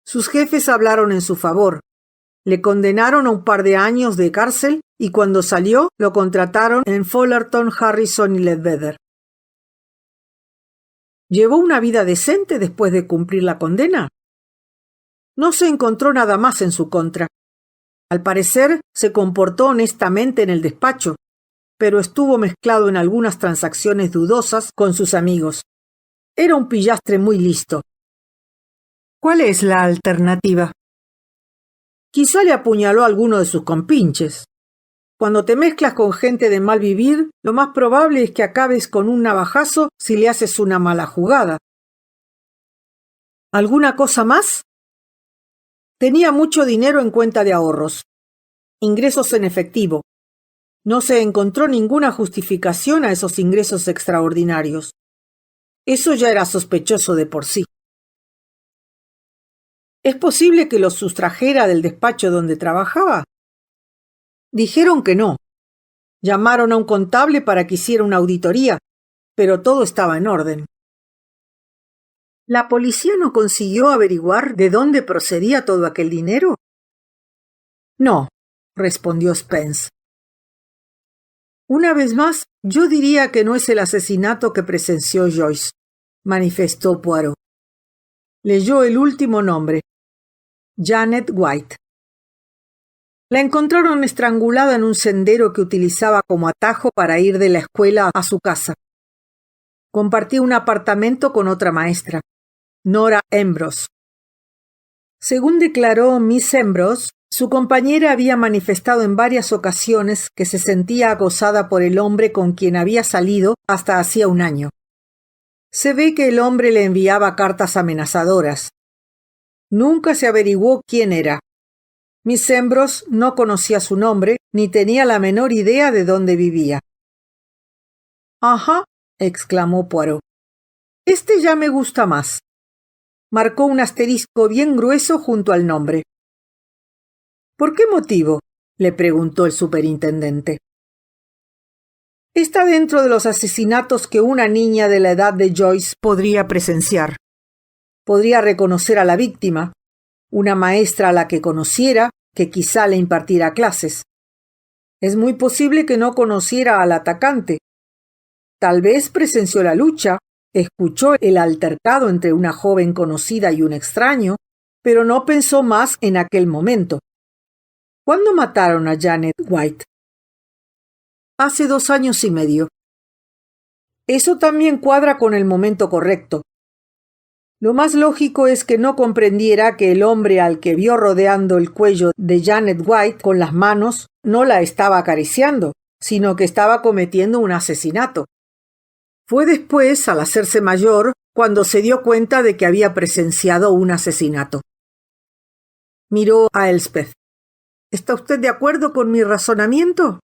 Speaker 1: Sus jefes hablaron en su favor. Le condenaron a un par de años de cárcel y cuando salió lo contrataron en Fullerton, Harrison y Ledbetter. ¿Llevó una vida decente después de cumplir la condena? No se encontró nada más en su contra. Al parecer, se comportó honestamente en el despacho, pero estuvo mezclado en algunas transacciones dudosas con sus amigos. Era un pillastre muy listo. ¿Cuál es la alternativa? Quizá le apuñaló a alguno de sus compinches. Cuando te mezclas con gente de mal vivir, lo más probable es que acabes con un navajazo si le haces una mala jugada. ¿Alguna cosa más? Tenía mucho dinero en cuenta de ahorros. Ingresos en efectivo. No se encontró ninguna justificación a esos ingresos extraordinarios. Eso ya era sospechoso de por sí. ¿Es posible que los sustrajera del despacho donde trabajaba? Dijeron que no. Llamaron a un contable para que hiciera una auditoría, pero todo estaba en orden. ¿La policía no consiguió averiguar de dónde procedía todo aquel dinero? No, respondió Spence. Una vez más, yo diría que no es el asesinato que presenció Joyce, manifestó Poirot. Leyó el último nombre, Janet White. La encontraron estrangulada en un sendero que utilizaba como atajo para ir de la escuela a su casa. Compartía un apartamento con otra maestra, Nora Ambrose. Según declaró Miss Ambrose, su compañera había manifestado en varias ocasiones que se sentía acosada por el hombre con quien había salido hasta hacía un año. Se ve que el hombre le enviaba cartas amenazadoras. Nunca se averiguó quién era. Miss Ambrose no conocía su nombre ni tenía la menor idea de dónde vivía. «Ajá», exclamó Poirot. «Este ya me gusta más». Marcó un asterisco bien grueso junto al nombre. «¿Por qué motivo?», le preguntó el superintendente. «Está dentro de los asesinatos que una niña de la edad de Joyce podría presenciar. Podría reconocer a la víctima, una maestra a la que conociera, que quizá le impartiera clases. Es muy posible que no conociera al atacante. Tal vez presenció la lucha, escuchó el altercado entre una joven conocida y un extraño, pero no pensó más en aquel momento. ¿Cuándo mataron a Janet White? Hace 2 años y medio. Eso también cuadra con el momento correcto. Lo más lógico es que no comprendiera que el hombre al que vio rodeando el cuello de Janet White con las manos no la estaba acariciando, sino que estaba cometiendo un asesinato. Fue después, al hacerse mayor, cuando se dio cuenta de que había presenciado un asesinato. Miró a Elspeth. ¿Está usted de acuerdo con mi razonamiento?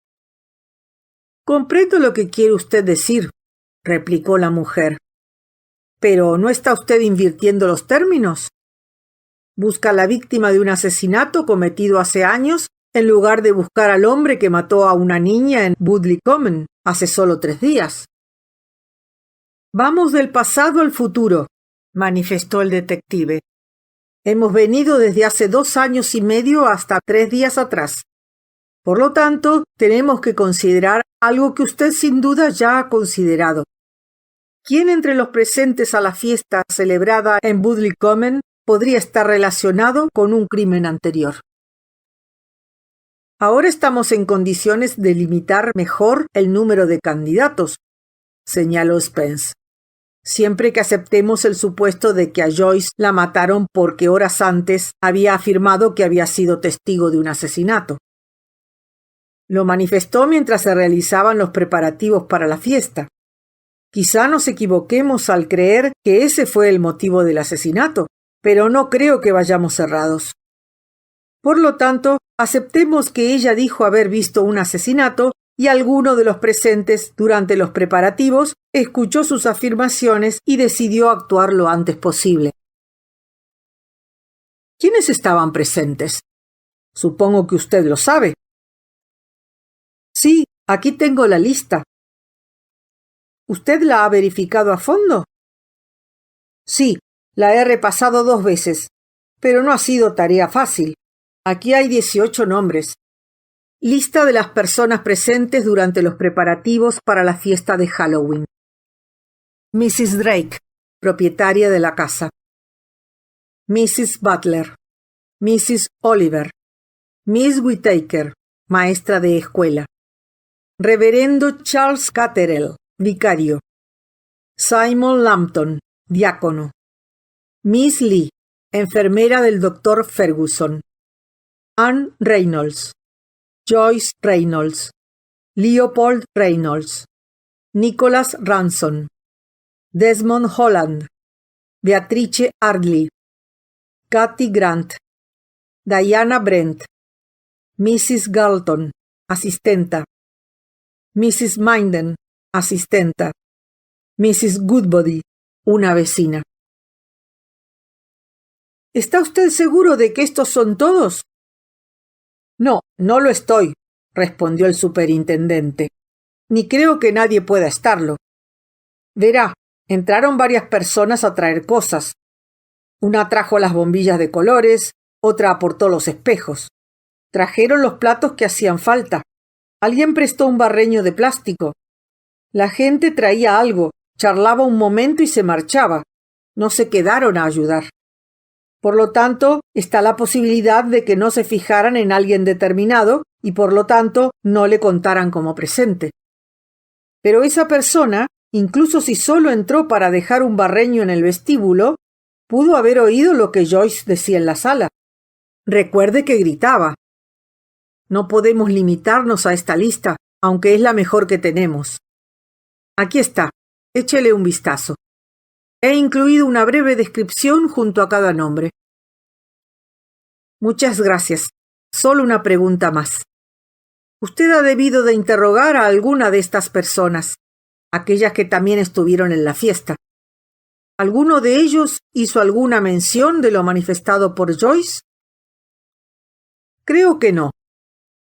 Speaker 1: Comprendo lo que quiere usted decir, replicó la mujer. Pero ¿no está usted invirtiendo los términos? Busca a la víctima de un asesinato cometido hace años en lugar de buscar al hombre que mató a una niña en Woodley Common hace solo 3 días. Vamos del pasado al futuro, manifestó el detective. Hemos venido desde hace 2 años y medio hasta 3 días atrás. Por lo tanto, tenemos que considerar algo que usted sin duda ya ha considerado. ¿Quién entre los presentes a la fiesta celebrada en Budley Common podría estar relacionado con un crimen anterior? Ahora estamos en condiciones de limitar mejor el número de candidatos, señaló Spence, siempre que aceptemos el supuesto de que a Joyce la mataron porque horas antes había afirmado que había sido testigo de un asesinato. Lo manifestó mientras se realizaban los preparativos para la fiesta. Quizá nos equivoquemos al creer que ese fue el motivo del asesinato, pero no creo que vayamos errados. Por lo tanto, aceptemos que ella dijo haber visto un asesinato y alguno de los presentes durante los preparativos escuchó sus afirmaciones y decidió actuar lo antes posible. ¿Quiénes estaban presentes? Supongo que usted lo sabe. Sí, aquí tengo la lista. ¿Usted la ha verificado a fondo? Sí, la he repasado 2 veces, pero no ha sido tarea fácil. Aquí hay 18 nombres. Lista de las personas presentes durante los preparativos para la fiesta de Halloween. Mrs. Drake, propietaria de la casa. Mrs. Butler. Mrs. Oliver. Miss Whittaker, maestra de escuela. Reverendo Charles Catterell, vicario. Simon Lambton, diácono. Miss Lee, enfermera del Dr. Ferguson. Anne Reynolds. Joyce Reynolds. Leopold Reynolds. Nicholas Ransom. Desmond Holland. Beatrice Ardley. Kathy Grant. Diana Brent. Mrs. Galton, asistenta. Mrs. Minden, asistenta. Mrs. Goodbody, una vecina. ¿Está usted seguro de que estos son todos? No, no lo estoy, respondió el superintendente. Ni creo que nadie pueda estarlo. Verá, entraron varias personas a traer cosas. Una trajo las bombillas de colores, otra aportó los espejos. Trajeron los platos que hacían falta. Alguien prestó un barreño de plástico. La gente traía algo, charlaba un momento y se marchaba. No se quedaron a ayudar. Por lo tanto, está la posibilidad de que no se fijaran en alguien determinado y por lo tanto no le contaran como presente. Pero esa persona, incluso si solo entró para dejar un barreño en el vestíbulo, pudo haber oído lo que Joyce decía en la sala. Recuerde que gritaba. No podemos limitarnos a esta lista, aunque es la mejor que tenemos. Aquí está, échele un vistazo. He incluido una breve descripción junto a cada nombre. Muchas gracias. Solo una pregunta más. Usted ha debido de interrogar a alguna de estas personas, aquellas que también estuvieron en la fiesta. ¿Alguno de ellos hizo alguna mención de lo manifestado por Joyce? Creo que no.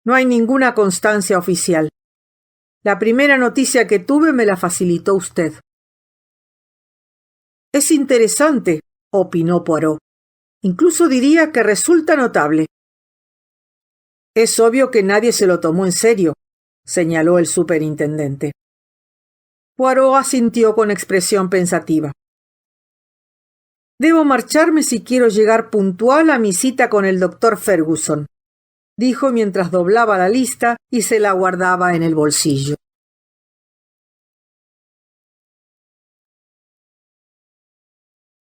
Speaker 1: No hay ninguna constancia oficial. La primera noticia que tuve me la facilitó usted. Es interesante, opinó Poirot. Incluso diría que resulta notable. Es obvio que nadie se lo tomó en serio, señaló el superintendente. Poirot asintió con expresión pensativa. Debo marcharme si quiero llegar puntual a mi cita con el Dr. Ferguson, dijo mientras doblaba la lista y se la guardaba en el bolsillo.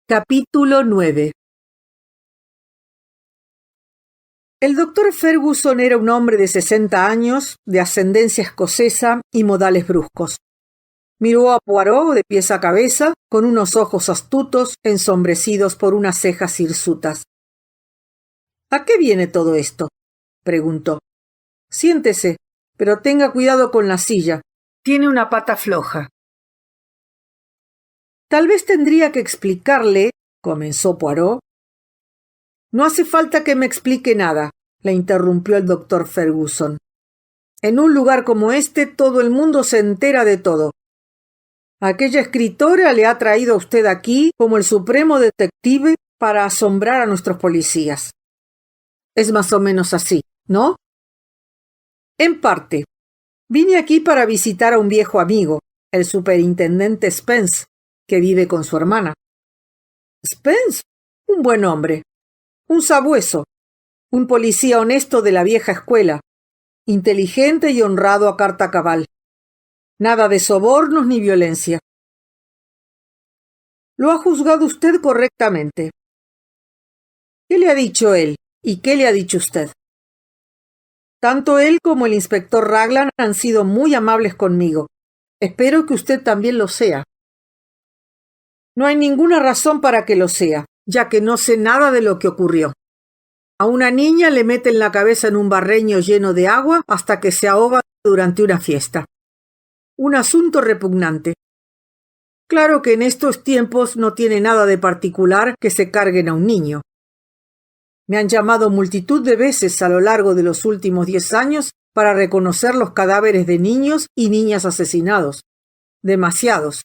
Speaker 1: Capítulo 9. El Dr. Ferguson era un hombre de 60 años, de ascendencia escocesa y modales bruscos. Miró a Poirot de pies a cabeza, con unos ojos astutos, ensombrecidos por unas cejas hirsutas. ¿A qué viene todo esto?, preguntó. Siéntese, pero tenga cuidado con la silla. Tiene una pata floja. Tal vez tendría que explicarle, comenzó Poirot. No hace falta que me explique nada, le interrumpió el doctor Ferguson. En un lugar como este todo el mundo se entera de todo. Aquella escritora le ha traído a usted aquí como el supremo detective para asombrar a nuestros policías. Es más o menos así, ¿no? En parte. Vine aquí para visitar a un viejo amigo, el superintendente Spence, que vive con su hermana. Spence, un buen hombre, un sabueso, un policía honesto de la vieja escuela, inteligente y honrado a carta cabal. Nada de sobornos ni violencia. Lo ha juzgado usted correctamente. ¿Qué le ha dicho él y qué le ha dicho usted? Tanto él como el inspector Raglan han sido muy amables conmigo. Espero que usted también lo sea. No hay ninguna razón para que lo sea, ya que no sé nada de lo que ocurrió. A una niña le meten la cabeza en un barreño lleno de agua hasta que se ahoga durante una fiesta. Un asunto repugnante. Claro que en estos tiempos no tiene nada de particular que se carguen a un niño. Me han llamado multitud de veces a lo largo de los últimos 10 años para reconocer los cadáveres de niños y niñas asesinados. Demasiados.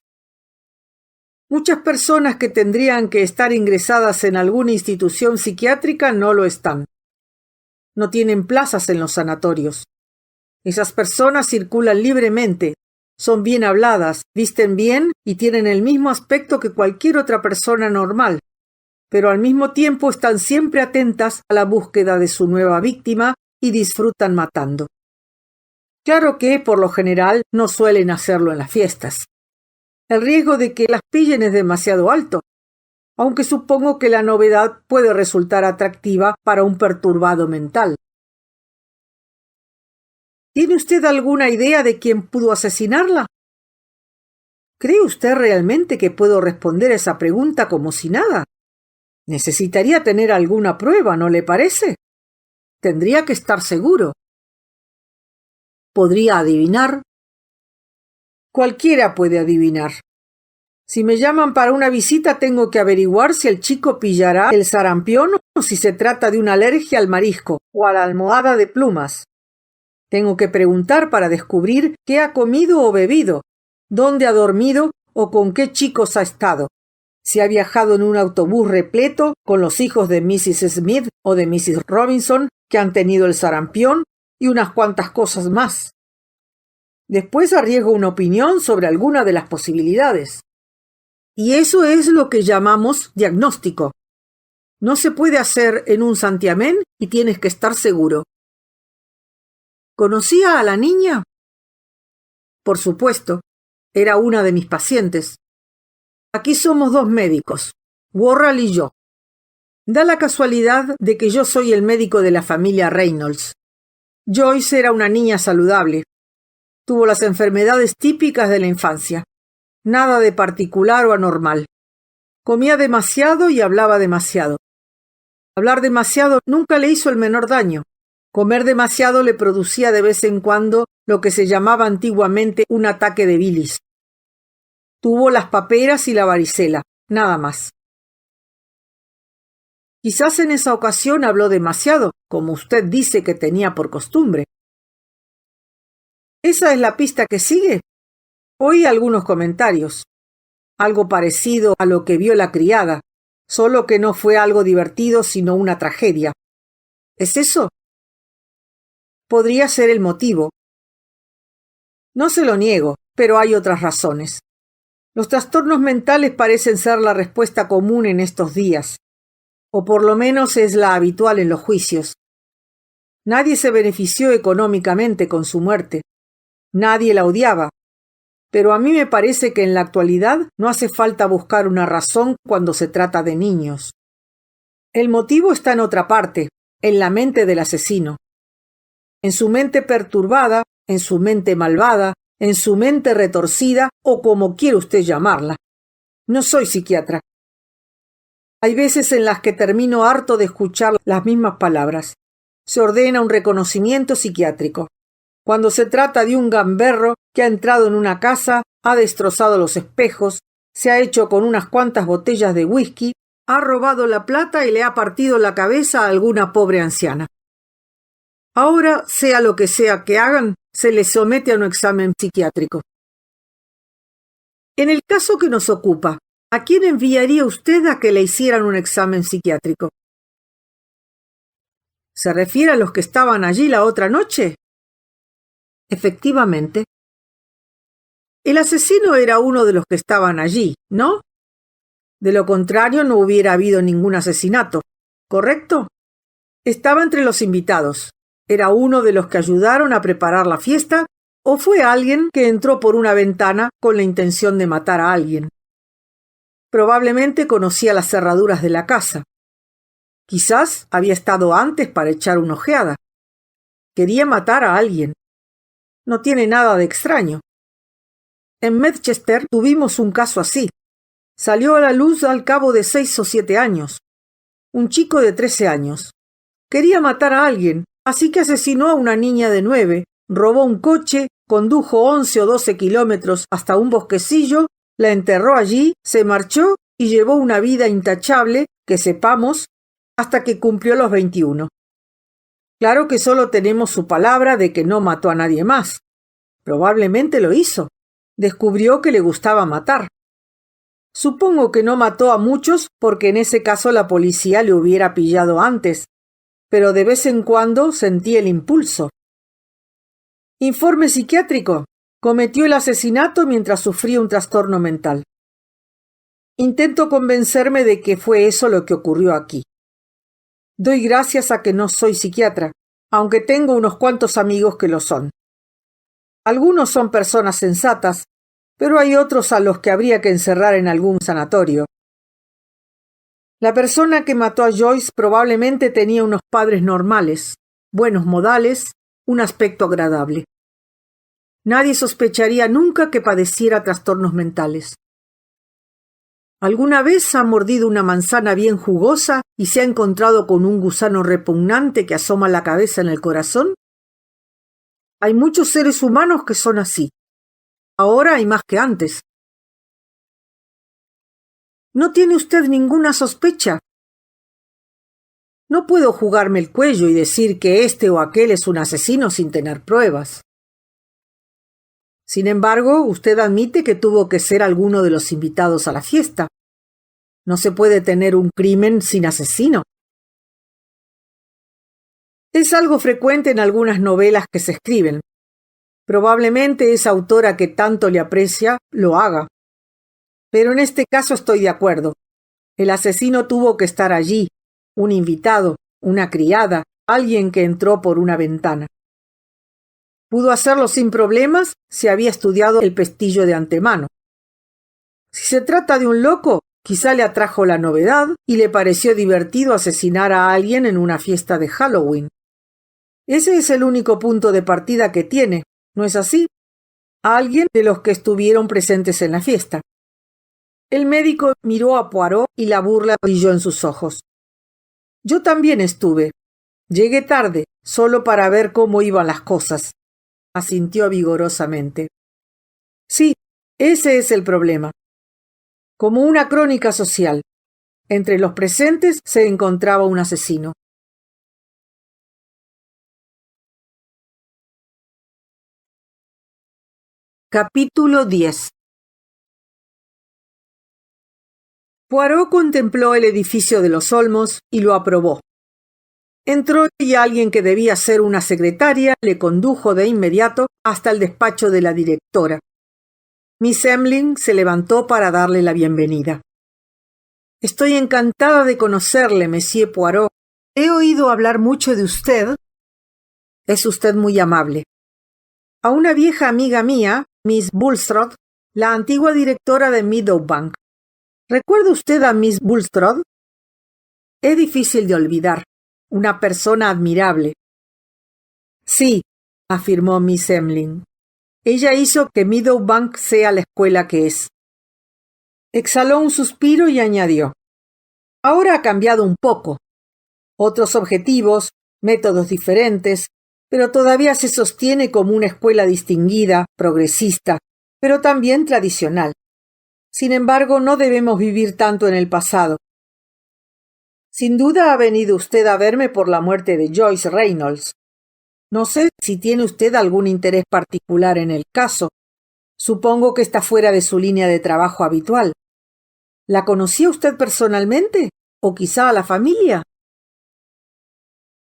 Speaker 1: Muchas personas que tendrían que estar ingresadas en alguna institución psiquiátrica no lo están. No tienen plazas en los sanatorios. Esas personas circulan libremente, son bien habladas, visten bien y tienen el mismo aspecto que cualquier otra persona normal, pero al mismo tiempo están siempre atentas a la búsqueda de su nueva víctima y disfrutan matando. Claro que, por lo general, no suelen hacerlo en las fiestas. El riesgo de que las pillen es demasiado alto, aunque supongo que la novedad puede resultar atractiva para un perturbado mental. ¿Tiene usted alguna idea de quién pudo asesinarla? ¿Cree usted realmente que puedo responder esa pregunta como si nada? Necesitaría tener alguna prueba, ¿no le parece? Tendría que estar seguro. ¿Podría adivinar? Cualquiera puede adivinar. Si me llaman para una visita, tengo que averiguar si el chico pillará el sarampión o si se trata de una alergia al marisco o a la almohada de plumas. Tengo que preguntar para descubrir qué ha comido o bebido, dónde ha dormido o con qué chicos ha estado, si ha viajado en un autobús repleto con los hijos de Mrs. Smith o de Mrs. Robinson que han tenido el sarampión y unas cuantas cosas más. Después arriesgo una opinión sobre alguna de las posibilidades. Y eso es lo que llamamos diagnóstico. No se puede hacer en un santiamén y tienes que estar seguro. ¿Conocía a la niña? Por supuesto, era una de mis pacientes. Aquí somos 2 médicos, Worrall y yo. Da la casualidad de que yo soy el médico de la familia Reynolds. Joyce era una niña saludable. Tuvo las enfermedades típicas de la infancia. Nada de particular o anormal. Comía demasiado y hablaba demasiado. Hablar demasiado nunca le hizo el menor daño. Comer demasiado le producía de vez en cuando lo que se llamaba antiguamente un ataque de bilis. Tuvo las paperas y la varicela, nada más. Quizás en esa ocasión habló demasiado, como usted dice que tenía por costumbre. ¿Esa es la pista que sigue? Oí algunos comentarios. Algo parecido a lo que vio la criada, solo que no fue algo divertido sino una tragedia. ¿Es eso? Podría ser el motivo. No se lo niego, pero hay otras razones. Los trastornos mentales parecen ser la respuesta común en estos días, o por lo menos es la habitual en los juicios. Nadie se benefició económicamente con su muerte. Nadie la odiaba. Pero a mí me parece que en la actualidad no hace falta buscar una razón cuando se trata de niños. El motivo está en otra parte, en la mente del asesino. En su mente perturbada, en su mente malvada, en su mente retorcida o como quiera usted llamarla. No soy psiquiatra. Hay veces en las que termino harto de escuchar las mismas palabras. Se ordena un reconocimiento psiquiátrico. Cuando se trata de un gamberro que ha entrado en una casa, ha destrozado los espejos, se ha hecho con unas cuantas botellas de whisky, ha robado la plata y le ha partido la cabeza a alguna pobre anciana. Ahora, sea lo que sea que hagan, se les somete a un examen psiquiátrico. En el caso que nos ocupa, ¿A quién enviaría usted a que le hicieran un examen psiquiátrico? ¿Se refiere a los que estaban allí la otra noche? Efectivamente. El asesino era uno de los que estaban allí, ¿no? De lo contrario, no hubiera habido ningún asesinato, ¿correcto? Estaba entre los invitados. ¿Era uno de los que ayudaron a preparar la fiesta o fue alguien que entró por una ventana con la intención de matar a alguien? Probablemente conocía las cerraduras de la casa. Quizás había estado antes para echar una ojeada. Quería matar a alguien. No tiene nada de extraño. En Medchester tuvimos un caso así. Salió a la luz al cabo de 6 o 7 años. Un chico de 13 años. Quería matar a alguien, así que asesinó a una niña de 9, robó un coche, condujo 11 o 12 kilómetros hasta un bosquecillo, la enterró allí, se marchó y llevó una vida intachable, que sepamos, hasta que cumplió los 21. Claro que solo tenemos su palabra de que no mató a nadie más. Probablemente lo hizo. Descubrió que le gustaba matar. Supongo que no mató a muchos porque en ese caso la policía le hubiera pillado antes, pero de vez en cuando sentí el impulso. Informe psiquiátrico. Cometió el asesinato mientras sufría un trastorno mental. Intento convencerme de que fue eso lo que ocurrió aquí. Doy gracias a que no soy psiquiatra, aunque tengo unos cuantos amigos que lo son. Algunos son personas sensatas, pero hay otros a los que habría que encerrar en algún sanatorio. La persona que mató a Joyce probablemente tenía unos padres normales, buenos modales, un aspecto agradable. Nadie sospecharía nunca que padeciera trastornos mentales. ¿Alguna vez ha mordido una manzana bien jugosa y se ha encontrado con un gusano repugnante que asoma la cabeza en el corazón? Hay muchos seres humanos que son así. Ahora hay más que antes. ¿No tiene usted ninguna sospecha? No puedo jugarme el cuello y decir que este o aquel es un asesino sin tener pruebas. Sin embargo, usted admite que tuvo que ser alguno de los invitados a la fiesta. No se puede tener un crimen sin asesino. Es algo frecuente en algunas novelas que se escriben. Probablemente esa autora que tanto le aprecia lo haga. Pero en este caso estoy de acuerdo. El asesino tuvo que estar allí, un invitado, una criada, alguien que entró por una ventana. Pudo hacerlo sin problemas si había estudiado el pestillo de antemano. Si se trata de un loco, quizá le atrajo la novedad y le pareció divertido asesinar a alguien en una fiesta de Halloween. Ese es el único punto de partida que tiene, ¿no es así? A alguien de los que estuvieron presentes en la fiesta. El médico miró a Poirot y la burla brilló en sus ojos. Yo también estuve. Llegué tarde, solo para ver cómo iban las cosas. Asintió vigorosamente. Sí, ese es el problema. Como una crónica social. Entre los presentes se encontraba un asesino. Capítulo 10. Poirot contempló el edificio de los Olmos y lo aprobó. Entró y alguien que debía ser una secretaria le condujo de inmediato hasta el despacho de la directora. Miss Emling se levantó para darle la bienvenida. Estoy encantada de conocerle, Monsieur Poirot. He oído hablar mucho de usted. Es usted muy amable. A una vieja amiga mía, Miss Bulstrode, la antigua directora de Meadowbank. ¿Recuerda usted a Miss Bulstrode? Es difícil de olvidar. Una persona admirable. Sí, afirmó Miss Emling. Ella hizo que Meadowbank sea la escuela que es. Exhaló un suspiro y añadió. Ahora ha cambiado un poco. Otros objetivos, métodos diferentes, pero todavía se sostiene como una escuela distinguida, progresista, pero también tradicional. Sin embargo, no debemos vivir tanto en el pasado. Sin duda ha venido usted a verme por la muerte de Joyce Reynolds. No sé si tiene usted algún interés particular en el caso. Supongo que está fuera de su línea de trabajo habitual. ¿La conocía usted personalmente? ¿O quizá a la familia?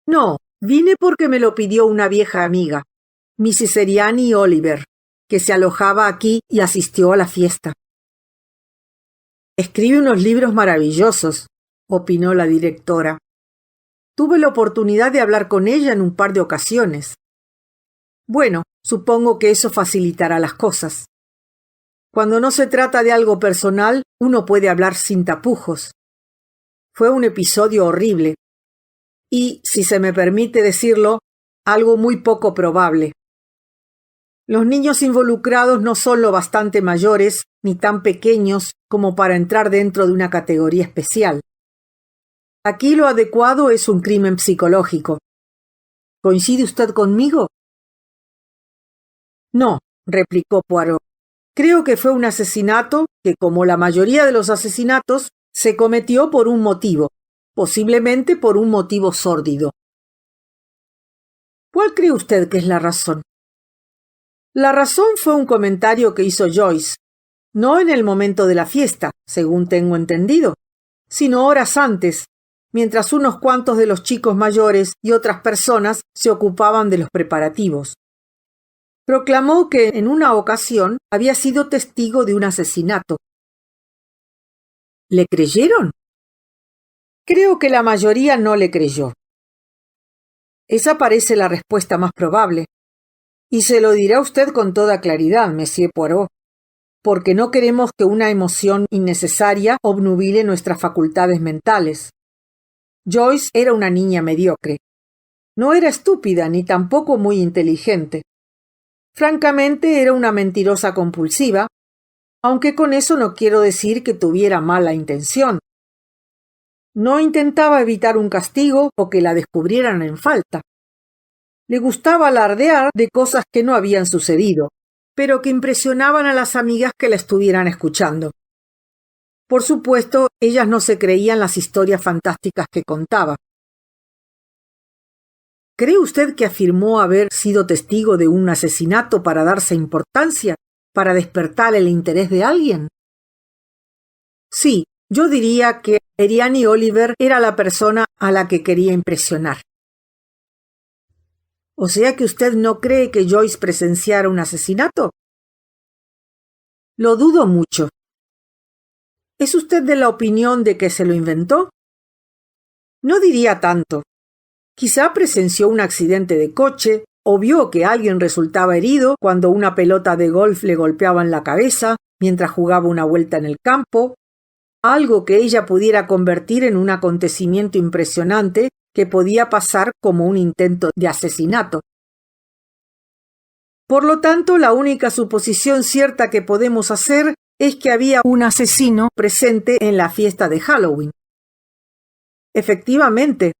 Speaker 1: No, vine porque me lo pidió una vieja amiga, Mrs. Eriani Oliver, que se alojaba aquí y asistió a la fiesta. Escribe unos libros maravillosos, opinó la directora. Tuve la oportunidad de hablar con ella en un par de ocasiones. Bueno, supongo que eso facilitará las cosas. Cuando no se trata de algo personal, uno puede hablar sin tapujos. Fue un episodio horrible y, si se me permite decirlo, algo muy poco probable. Los niños involucrados no son lo bastante mayores ni tan pequeños como para entrar dentro de una categoría especial. Aquí lo adecuado es un crimen psicológico. ¿Coincide usted conmigo? No, replicó Poirot. Creo que fue un asesinato que, como la mayoría de los asesinatos, se cometió por un motivo, posiblemente por un motivo sórdido. ¿Cuál cree usted que es la razón? La razón fue un comentario que hizo Joyce, no en el momento de la fiesta, según tengo entendido, sino horas antes, mientras unos cuantos de los chicos mayores y otras personas se ocupaban de los preparativos. Proclamó que en una ocasión había sido testigo de un asesinato. ¿Le creyeron? Creo que la mayoría no le creyó. Esa parece la respuesta más probable. Y se lo dirá usted con toda claridad, Monsieur Poirot, porque no queremos que una emoción innecesaria obnubile nuestras facultades mentales. Joyce era una niña mediocre. No era estúpida ni tampoco muy inteligente. Francamente, era una mentirosa compulsiva, aunque con eso no quiero decir que tuviera mala intención. No intentaba evitar un castigo o que la descubrieran en falta. Le gustaba alardear de cosas que no habían sucedido, pero que impresionaban a las amigas que la estuvieran escuchando. Por supuesto, ellas no se creían las historias fantásticas que contaba. ¿Cree usted que afirmó haber sido testigo de un asesinato para darse importancia, para despertar el interés de alguien? Sí, yo diría que Eriani Oliver era la persona a la que quería impresionar. ¿O sea que usted no cree que Joyce presenciara un asesinato? Lo dudo mucho. ¿Es usted de la opinión de que se lo inventó? No diría tanto. Quizá presenció un accidente de coche o vio que alguien resultaba herido cuando una pelota de golf le golpeaba en la cabeza mientras jugaba una vuelta en el campo, algo que ella pudiera convertir en un acontecimiento impresionante que podía pasar como un intento de asesinato. Por lo tanto, la única suposición cierta que podemos hacer es que había un asesino presente en la fiesta de Halloween. Efectivamente,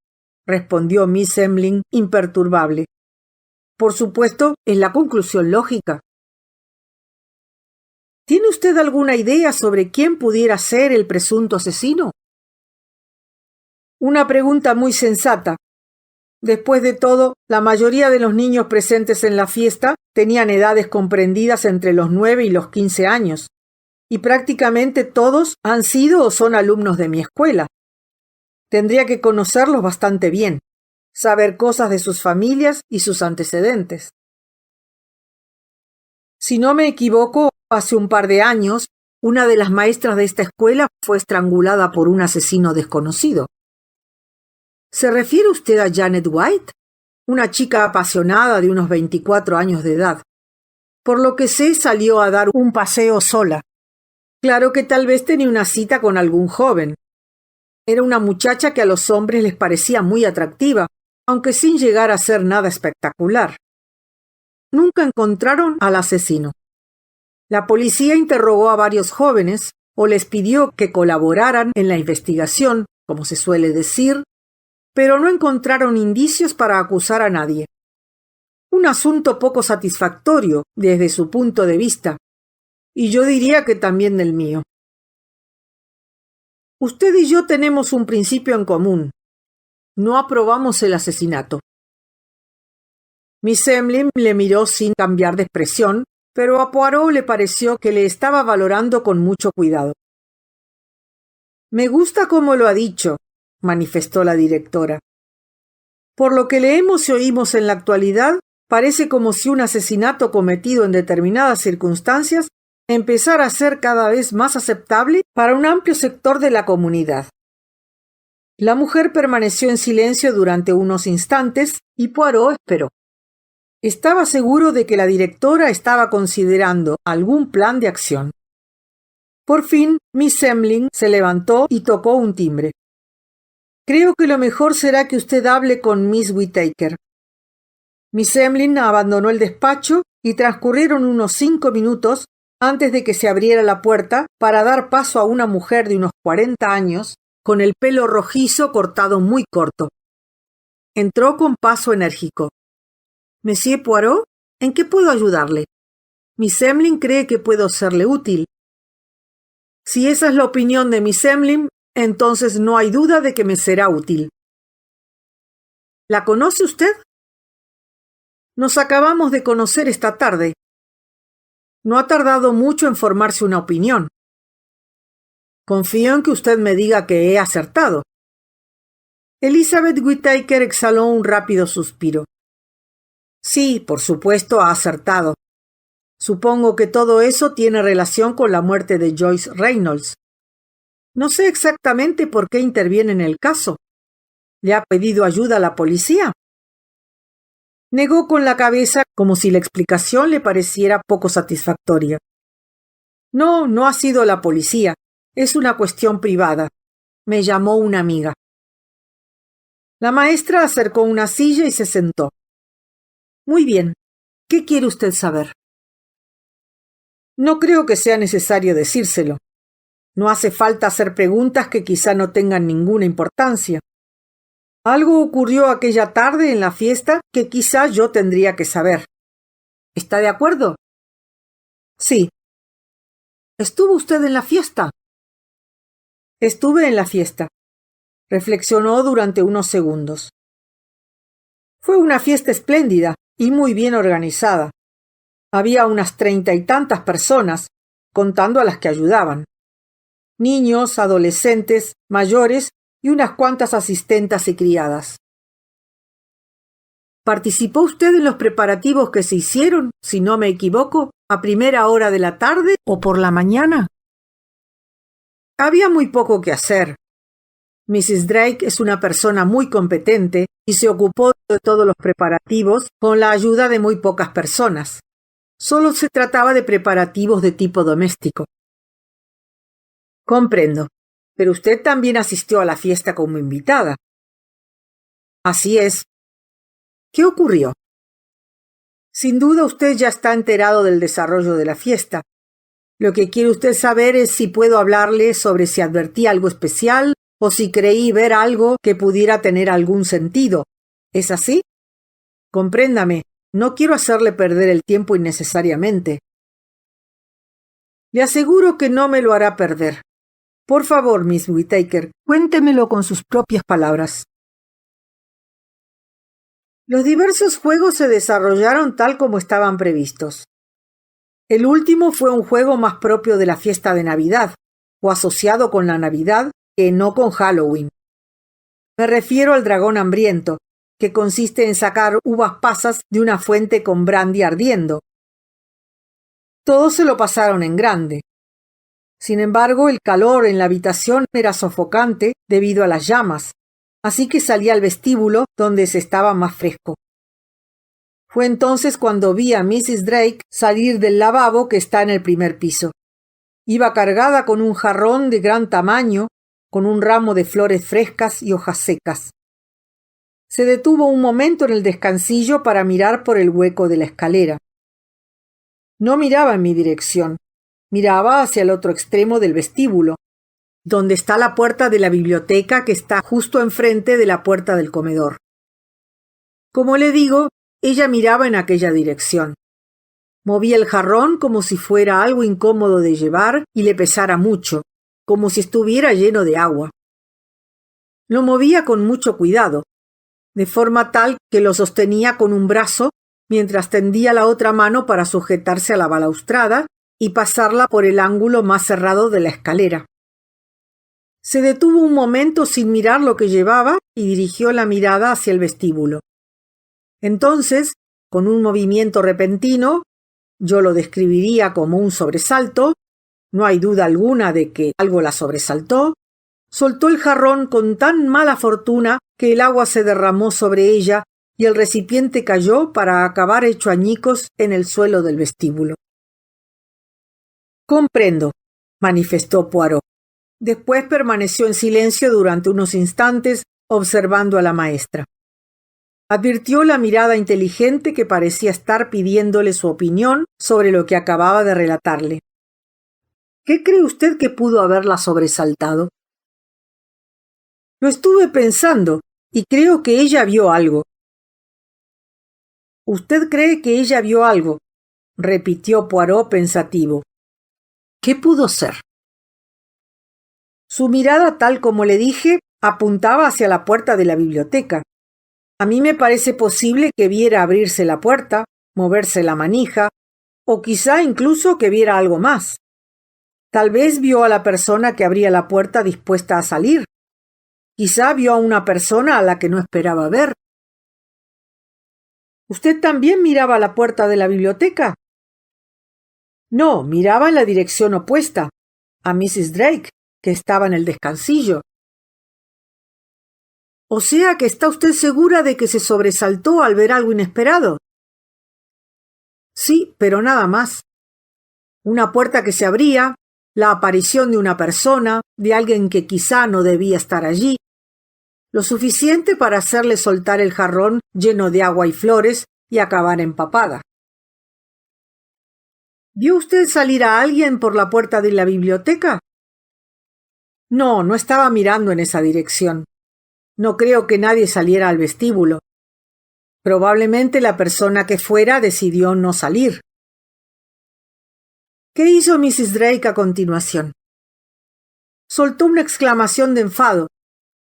Speaker 1: respondió Miss Emling imperturbable. Por supuesto, es la conclusión lógica. ¿Tiene usted alguna idea sobre quién pudiera ser el presunto asesino? Una pregunta muy sensata. Después de todo, la mayoría de los niños presentes en la fiesta tenían edades comprendidas entre los 9 y los 15 años, y prácticamente todos han sido o son alumnos de mi escuela. Tendría que conocerlos bastante bien, saber cosas de sus familias y sus antecedentes. Si no me equivoco, hace un par de años, una de las maestras de esta escuela fue estrangulada por un asesino desconocido. ¿Se refiere usted a Janet White? Una chica apasionada de unos 24 años de edad. Por lo que sé, salió a dar un paseo sola. Claro que tal vez tenía una cita con algún joven. Era una muchacha que a los hombres les parecía muy atractiva, aunque sin llegar a ser nada espectacular. Nunca encontraron al asesino. La policía interrogó a varios jóvenes o les pidió que colaboraran en la investigación, como se suele decir, pero no encontraron indicios para acusar a nadie. Un asunto poco satisfactorio desde su punto de vista, y yo diría que también del mío. Usted y yo tenemos un principio en común. No aprobamos el asesinato. Miss Emily le miró sin cambiar de expresión, pero a Poirot le pareció que le estaba valorando con mucho cuidado. Me gusta cómo lo ha dicho, manifestó la directora. Por lo que leemos y oímos en la actualidad, parece como si un asesinato cometido en determinadas circunstancias empezara a ser cada vez más aceptable para un amplio sector de la comunidad. La mujer permaneció en silencio durante unos instantes y Poirot esperó. Estaba seguro de que la directora estaba considerando algún plan de acción. Por fin, Miss Emling se levantó y tocó un timbre. Creo que lo mejor será que usted hable con Miss Whittaker. Miss Emling abandonó el despacho y transcurrieron unos 5 minutos antes de que se abriera la puerta para dar paso a una mujer de unos 40 años, con el pelo rojizo cortado muy corto. Entró con paso enérgico. «Monsieur Poirot, ¿en qué puedo ayudarle? Miss Emling cree que puedo serle útil». «Si esa es la opinión de Miss Emling, entonces no hay duda de que me será útil». «¿La conoce usted?» «Nos acabamos de conocer esta tarde». «No ha tardado mucho en formarse una opinión». «Confío en que usted me diga que he acertado». Elizabeth Whittaker exhaló un rápido suspiro. «Sí, por supuesto, ha acertado. Supongo que todo eso tiene relación con la muerte de Joyce Reynolds. No sé exactamente por qué interviene en el caso. ¿Le ha pedido ayuda a la policía?» Negó con la cabeza como si la explicación le pareciera poco satisfactoria. «No, no ha sido la policía. Es una cuestión privada. Me llamó una amiga». La maestra acercó una silla y se sentó. «Muy bien. ¿Qué quiere usted saber?» «No creo que sea necesario decírselo. No hace falta hacer preguntas que quizá no tengan ninguna importancia. Algo ocurrió aquella tarde en la fiesta que quizá yo tendría que saber. ¿Está de acuerdo?» «Sí». «¿Estuvo usted en la fiesta?» «Estuve en la fiesta». Reflexionó durante unos segundos. «Fue una fiesta espléndida y muy bien organizada. Había unas 30 y tantas personas, contando a las que ayudaban. Niños, adolescentes, mayores y unas cuantas asistentas y criadas». «¿Participó usted en los preparativos que se hicieron, si no me equivoco, a primera hora de la tarde o por la mañana?» «Había muy poco que hacer. Mrs. Drake es una persona muy competente y se ocupó de todos los preparativos con la ayuda de muy pocas personas. Solo se trataba de preparativos de tipo doméstico». «Comprendo. Pero usted también asistió a la fiesta como invitada». «Así es». «¿Qué ocurrió?» «Sin duda usted ya está enterado del desarrollo de la fiesta. Lo que quiere usted saber es si puedo hablarle sobre si advertí algo especial o si creí ver algo que pudiera tener algún sentido. ¿Es así? Compréndame, no quiero hacerle perder el tiempo innecesariamente». «Le aseguro que no me lo hará perder. Por favor, Miss Whittaker, cuéntemelo con sus propias palabras». Los diversos juegos se desarrollaron tal como estaban previstos. El último fue un juego más propio de la fiesta de Navidad, o asociado con la Navidad, que no con Halloween. Me refiero al dragón hambriento, que consiste en sacar uvas pasas de una fuente con brandy ardiendo. Todos se lo pasaron en grande. Sin embargo, el calor en la habitación era sofocante debido a las llamas, así que salí al vestíbulo donde se estaba más fresco. Fue entonces cuando vi a Mrs. Drake salir del lavabo que está en el primer piso. Iba cargada con un jarrón de gran tamaño, con un ramo de flores frescas y hojas secas. Se detuvo un momento en el descansillo para mirar por el hueco de la escalera. No miraba en mi dirección, miraba hacia el otro extremo del vestíbulo, donde está la puerta de la biblioteca que está justo enfrente de la puerta del comedor. Como le digo, ella miraba en aquella dirección. Movía el jarrón como si fuera algo incómodo de llevar y le pesara mucho, como si estuviera lleno de agua. Lo movía con mucho cuidado, de forma tal que lo sostenía con un brazo mientras tendía la otra mano para sujetarse a la balaustrada y pasarla por el ángulo más cerrado de la escalera. Se detuvo un momento sin mirar lo que llevaba y dirigió la mirada hacia el vestíbulo. Entonces, con un movimiento repentino, yo lo describiría como un sobresalto, no hay duda alguna de que algo la sobresaltó, soltó el jarrón con tan mala fortuna que el agua se derramó sobre ella y el recipiente cayó para acabar hecho añicos en el suelo del vestíbulo. «Comprendo», manifestó Poirot. Después permaneció en silencio durante unos instantes observando a la maestra. Advirtió la mirada inteligente que parecía estar pidiéndole su opinión sobre lo que acababa de relatarle. ¿Qué cree usted que pudo haberla sobresaltado? Lo estuve pensando y creo que ella vio algo. ¿Usted cree que ella vio algo?, repitió Poirot pensativo. ¿Qué pudo ser? Su mirada, tal como le dije, apuntaba hacia la puerta de la biblioteca. A mí me parece posible que viera abrirse la puerta, moverse la manija, o quizá incluso que viera algo más. Tal vez vio a la persona que abría la puerta dispuesta a salir. Quizá vio a una persona a la que no esperaba ver. ¿Usted también miraba la puerta de la biblioteca? No, miraba en la dirección opuesta, a Mrs. Drake, que estaba en el descansillo. O sea que está usted segura de que se sobresaltó al ver algo inesperado. Sí, pero nada más. Una puerta que se abría, la aparición de una persona, de alguien que quizá no debía estar allí, lo suficiente para hacerle soltar el jarrón lleno de agua y flores y acabar empapada. ¿Vio usted salir a alguien por la puerta de la biblioteca? No, no estaba mirando en esa dirección. No creo que nadie saliera al vestíbulo. Probablemente la persona que fuera decidió no salir. ¿Qué hizo Mrs. Drake a continuación? Soltó una exclamación de enfado,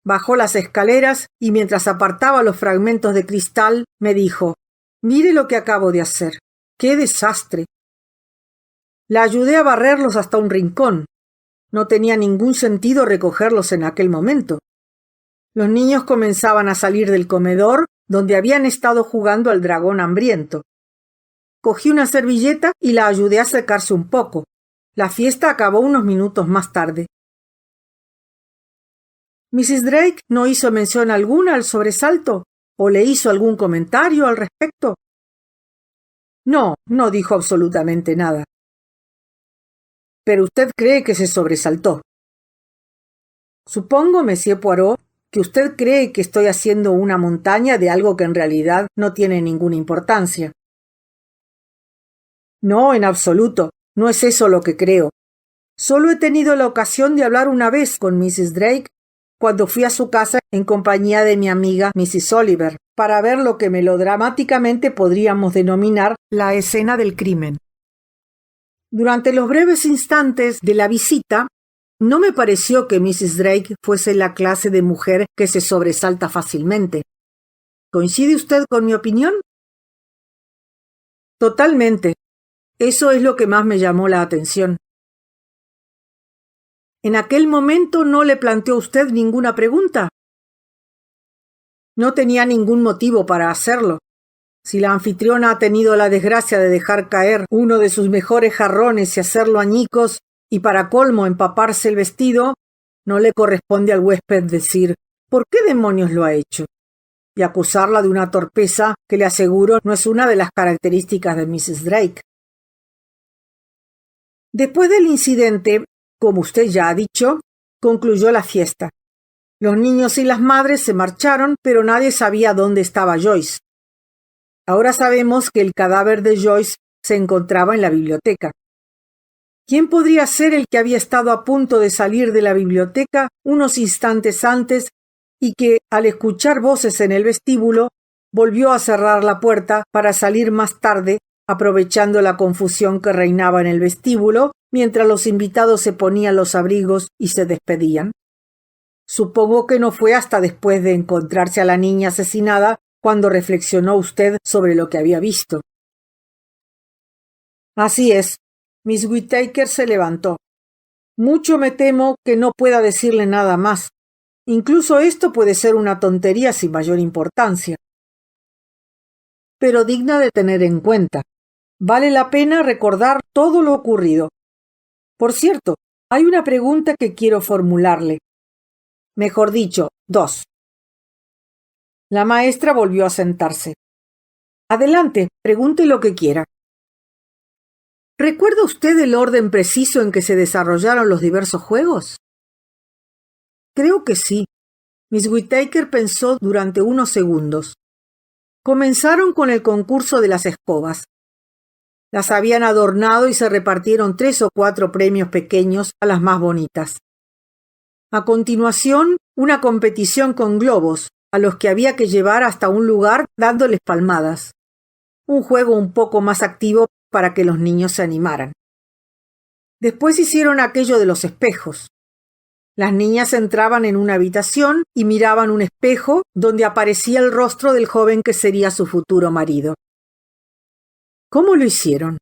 Speaker 1: bajó las escaleras y mientras apartaba los fragmentos de cristal me dijo: «Mire lo que acabo de hacer. ¡Qué desastre!». La ayudé a barrerlos hasta un rincón. No tenía ningún sentido recogerlos en aquel momento. Los niños comenzaban a salir del comedor donde habían estado jugando al dragón hambriento. Cogí una servilleta y la ayudé a secarse un poco. La fiesta acabó unos minutos más tarde. ¿Mrs. Drake no hizo mención alguna al sobresalto? ¿O le hizo algún comentario al respecto? No, no dijo absolutamente nada. Pero usted cree que se sobresaltó. Supongo, Monsieur Poirot, que usted cree que estoy haciendo una montaña de algo que en realidad no tiene ninguna importancia. No, en absoluto, no es eso lo que creo. Solo he tenido la ocasión de hablar una vez con Mrs. Drake cuando fui a su casa en compañía de mi amiga Mrs. Oliver para ver lo que melodramáticamente podríamos denominar la escena del crimen. Durante los breves instantes de la visita, no me pareció que Mrs. Drake fuese la clase de mujer que se sobresalta fácilmente. ¿Coincide usted con mi opinión? Totalmente. Eso es lo que más me llamó la atención. ¿En aquel momento no le planteó usted ninguna pregunta? No tenía ningún motivo para hacerlo. Si la anfitriona ha tenido la desgracia de dejar caer uno de sus mejores jarrones y hacerlo añicos, y para colmo empaparse el vestido, no le corresponde al huésped decir «¿Por qué demonios lo ha hecho?», y acusarla de una torpeza que le aseguro no es una de las características de Mrs. Drake. Después del incidente, como usted ya ha dicho, concluyó la fiesta. Los niños y las madres se marcharon, pero nadie sabía dónde estaba Joyce. Ahora sabemos que el cadáver de Joyce se encontraba en la biblioteca. ¿Quién podría ser el que había estado a punto de salir de la biblioteca unos instantes antes y que, al escuchar voces en el vestíbulo, volvió a cerrar la puerta para salir más tarde, aprovechando la confusión que reinaba en el vestíbulo, mientras los invitados se ponían los abrigos y se despedían? Supongo que no fue hasta después de encontrarse a la niña asesinada cuando reflexionó usted sobre lo que había visto. Así es. Miss Whittaker se levantó. Mucho me temo que no pueda decirle nada más. Incluso esto puede ser una tontería sin mayor importancia, pero digna de tener en cuenta. Vale la pena recordar todo lo ocurrido. Por cierto, hay una pregunta que quiero formularle. Mejor dicho, dos. La maestra volvió a sentarse. Adelante, pregunte lo que quiera. ¿Recuerda usted el orden preciso en que se desarrollaron los diversos juegos? Creo que sí. Miss Whittaker pensó durante unos segundos. Comenzaron con el concurso de las escobas. Las habían adornado y se repartieron 3 o 4 premios pequeños a las más bonitas. A continuación, una competición con globos, a los que había que llevar hasta un lugar dándoles palmadas. Un juego un poco más activo para que los niños se animaran. Después hicieron aquello de los espejos. Las niñas entraban en una habitación y miraban un espejo donde aparecía el rostro del joven que sería su futuro marido. ¿Cómo lo hicieron?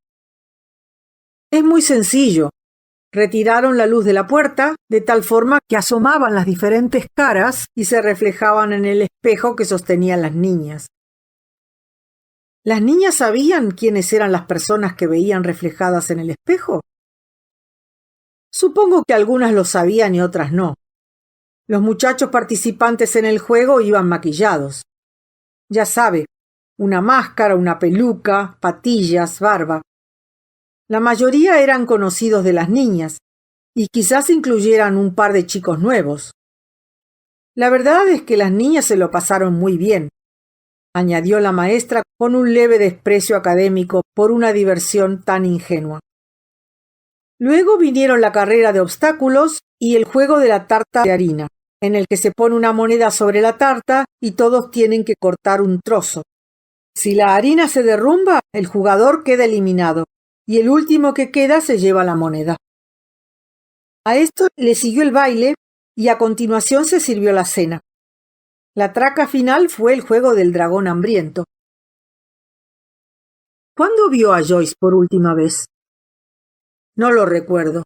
Speaker 1: Es muy sencillo. Retiraron la luz de la puerta de tal forma que asomaban las diferentes caras y se reflejaban en el espejo que sostenían las niñas. ¿Las niñas sabían quiénes eran las personas que veían reflejadas en el espejo? Supongo que algunas lo sabían y otras no. Los muchachos participantes en el juego iban maquillados. Ya sabe, una máscara, una peluca, patillas, barba. La mayoría eran conocidos de las niñas, y quizás incluyeran un par de chicos nuevos. La verdad es que las niñas se lo pasaron muy bien, añadió la maestra con un leve desprecio académico por una diversión tan ingenua. Luego vinieron la carrera de obstáculos y el juego de la tarta de harina, en el que se pone una moneda sobre la tarta y todos tienen que cortar un trozo. Si la harina se derrumba, el jugador queda eliminado, y el último que queda se lleva la moneda. A esto le siguió el baile y a continuación se sirvió la cena. La traca final fue el juego del dragón hambriento. ¿Cuándo vio a Joyce por última vez? No lo recuerdo.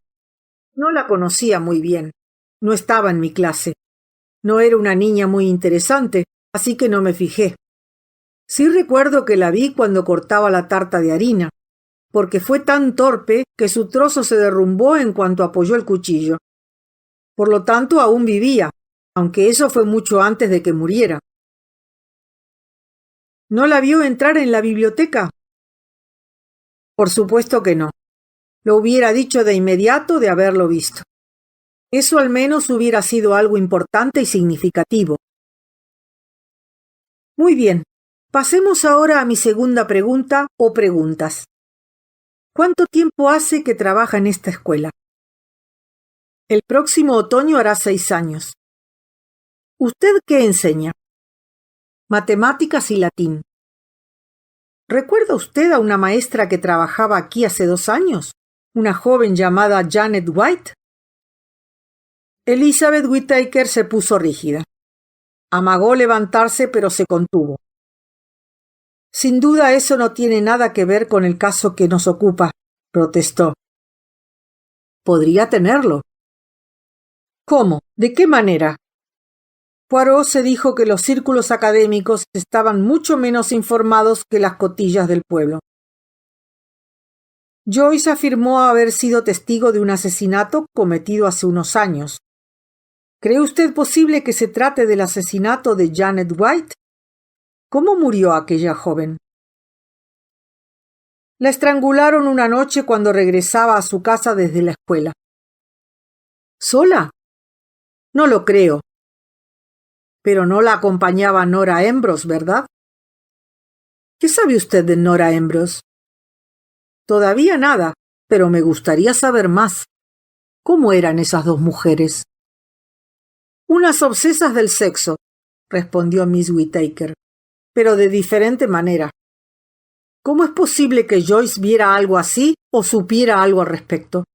Speaker 1: No la conocía muy bien. No estaba en mi clase. No era una niña muy interesante, así que no me fijé. Sí recuerdo que la vi cuando cortaba la tarta de harina, porque fue tan torpe que su trozo se derrumbó en cuanto apoyó el cuchillo. Por lo tanto, aún vivía, aunque eso fue mucho antes de que muriera. ¿No la vio entrar en la biblioteca? Por supuesto que no. Lo hubiera dicho de inmediato de haberlo visto. Eso al menos hubiera sido algo importante y significativo. Muy bien. Pasemos ahora a mi segunda pregunta o preguntas. ¿Cuánto tiempo hace que trabaja en esta escuela? El próximo otoño hará 6 años. ¿Usted qué enseña? Matemáticas y latín. ¿Recuerda usted a una maestra que trabajaba aquí hace 2 años? ¿Una joven llamada Janet White? Elizabeth Whittaker se puso rígida. Amagó levantarse, pero se contuvo. Sin duda eso no tiene nada que ver con el caso que nos ocupa, protestó. Podría tenerlo. ¿Cómo? ¿De qué manera? Poirot se dijo que los círculos académicos estaban mucho menos informados que las cotillas del pueblo. Joyce afirmó haber sido testigo de un asesinato cometido hace unos años. ¿Cree usted posible que se trate del asesinato de Janet White? ¿Cómo murió aquella joven? La estrangularon una noche cuando regresaba a su casa desde la escuela. ¿Sola? No lo creo. Pero no la acompañaba Nora Ambrose, ¿verdad? ¿Qué sabe usted de Nora Ambrose? Todavía nada, pero me gustaría saber más. ¿Cómo eran esas dos mujeres? Unas obsesas del sexo, respondió Miss Whittaker, pero de diferente manera. ¿Cómo es posible que Joyce viera algo así o supiera algo al respecto?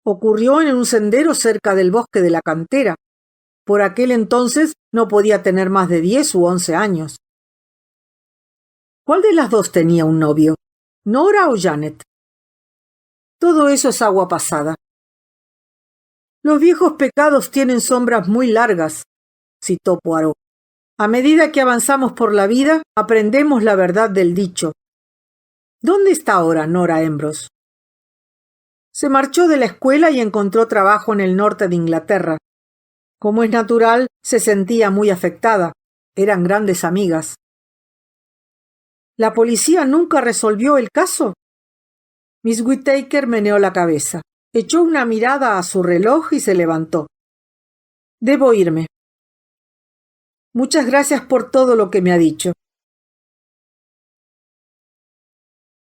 Speaker 1: Ocurrió en un sendero cerca del bosque de la cantera. Por aquel entonces no podía tener más de 10 u 11 años. ¿Cuál de las dos tenía un novio? ¿Nora o Janet? Todo eso es agua pasada. Los viejos pecados tienen sombras muy largas, citó Poirot. A medida que avanzamos por la vida, aprendemos la verdad del dicho. ¿Dónde está ahora Nora Ambrose? Se marchó de la escuela y encontró trabajo en el norte de Inglaterra. Como es natural, se sentía muy afectada. Eran grandes amigas. ¿La policía nunca resolvió el caso? Miss Whittaker meneó la cabeza, echó una mirada a su reloj y se levantó. Debo irme. Muchas gracias por todo lo que me ha dicho.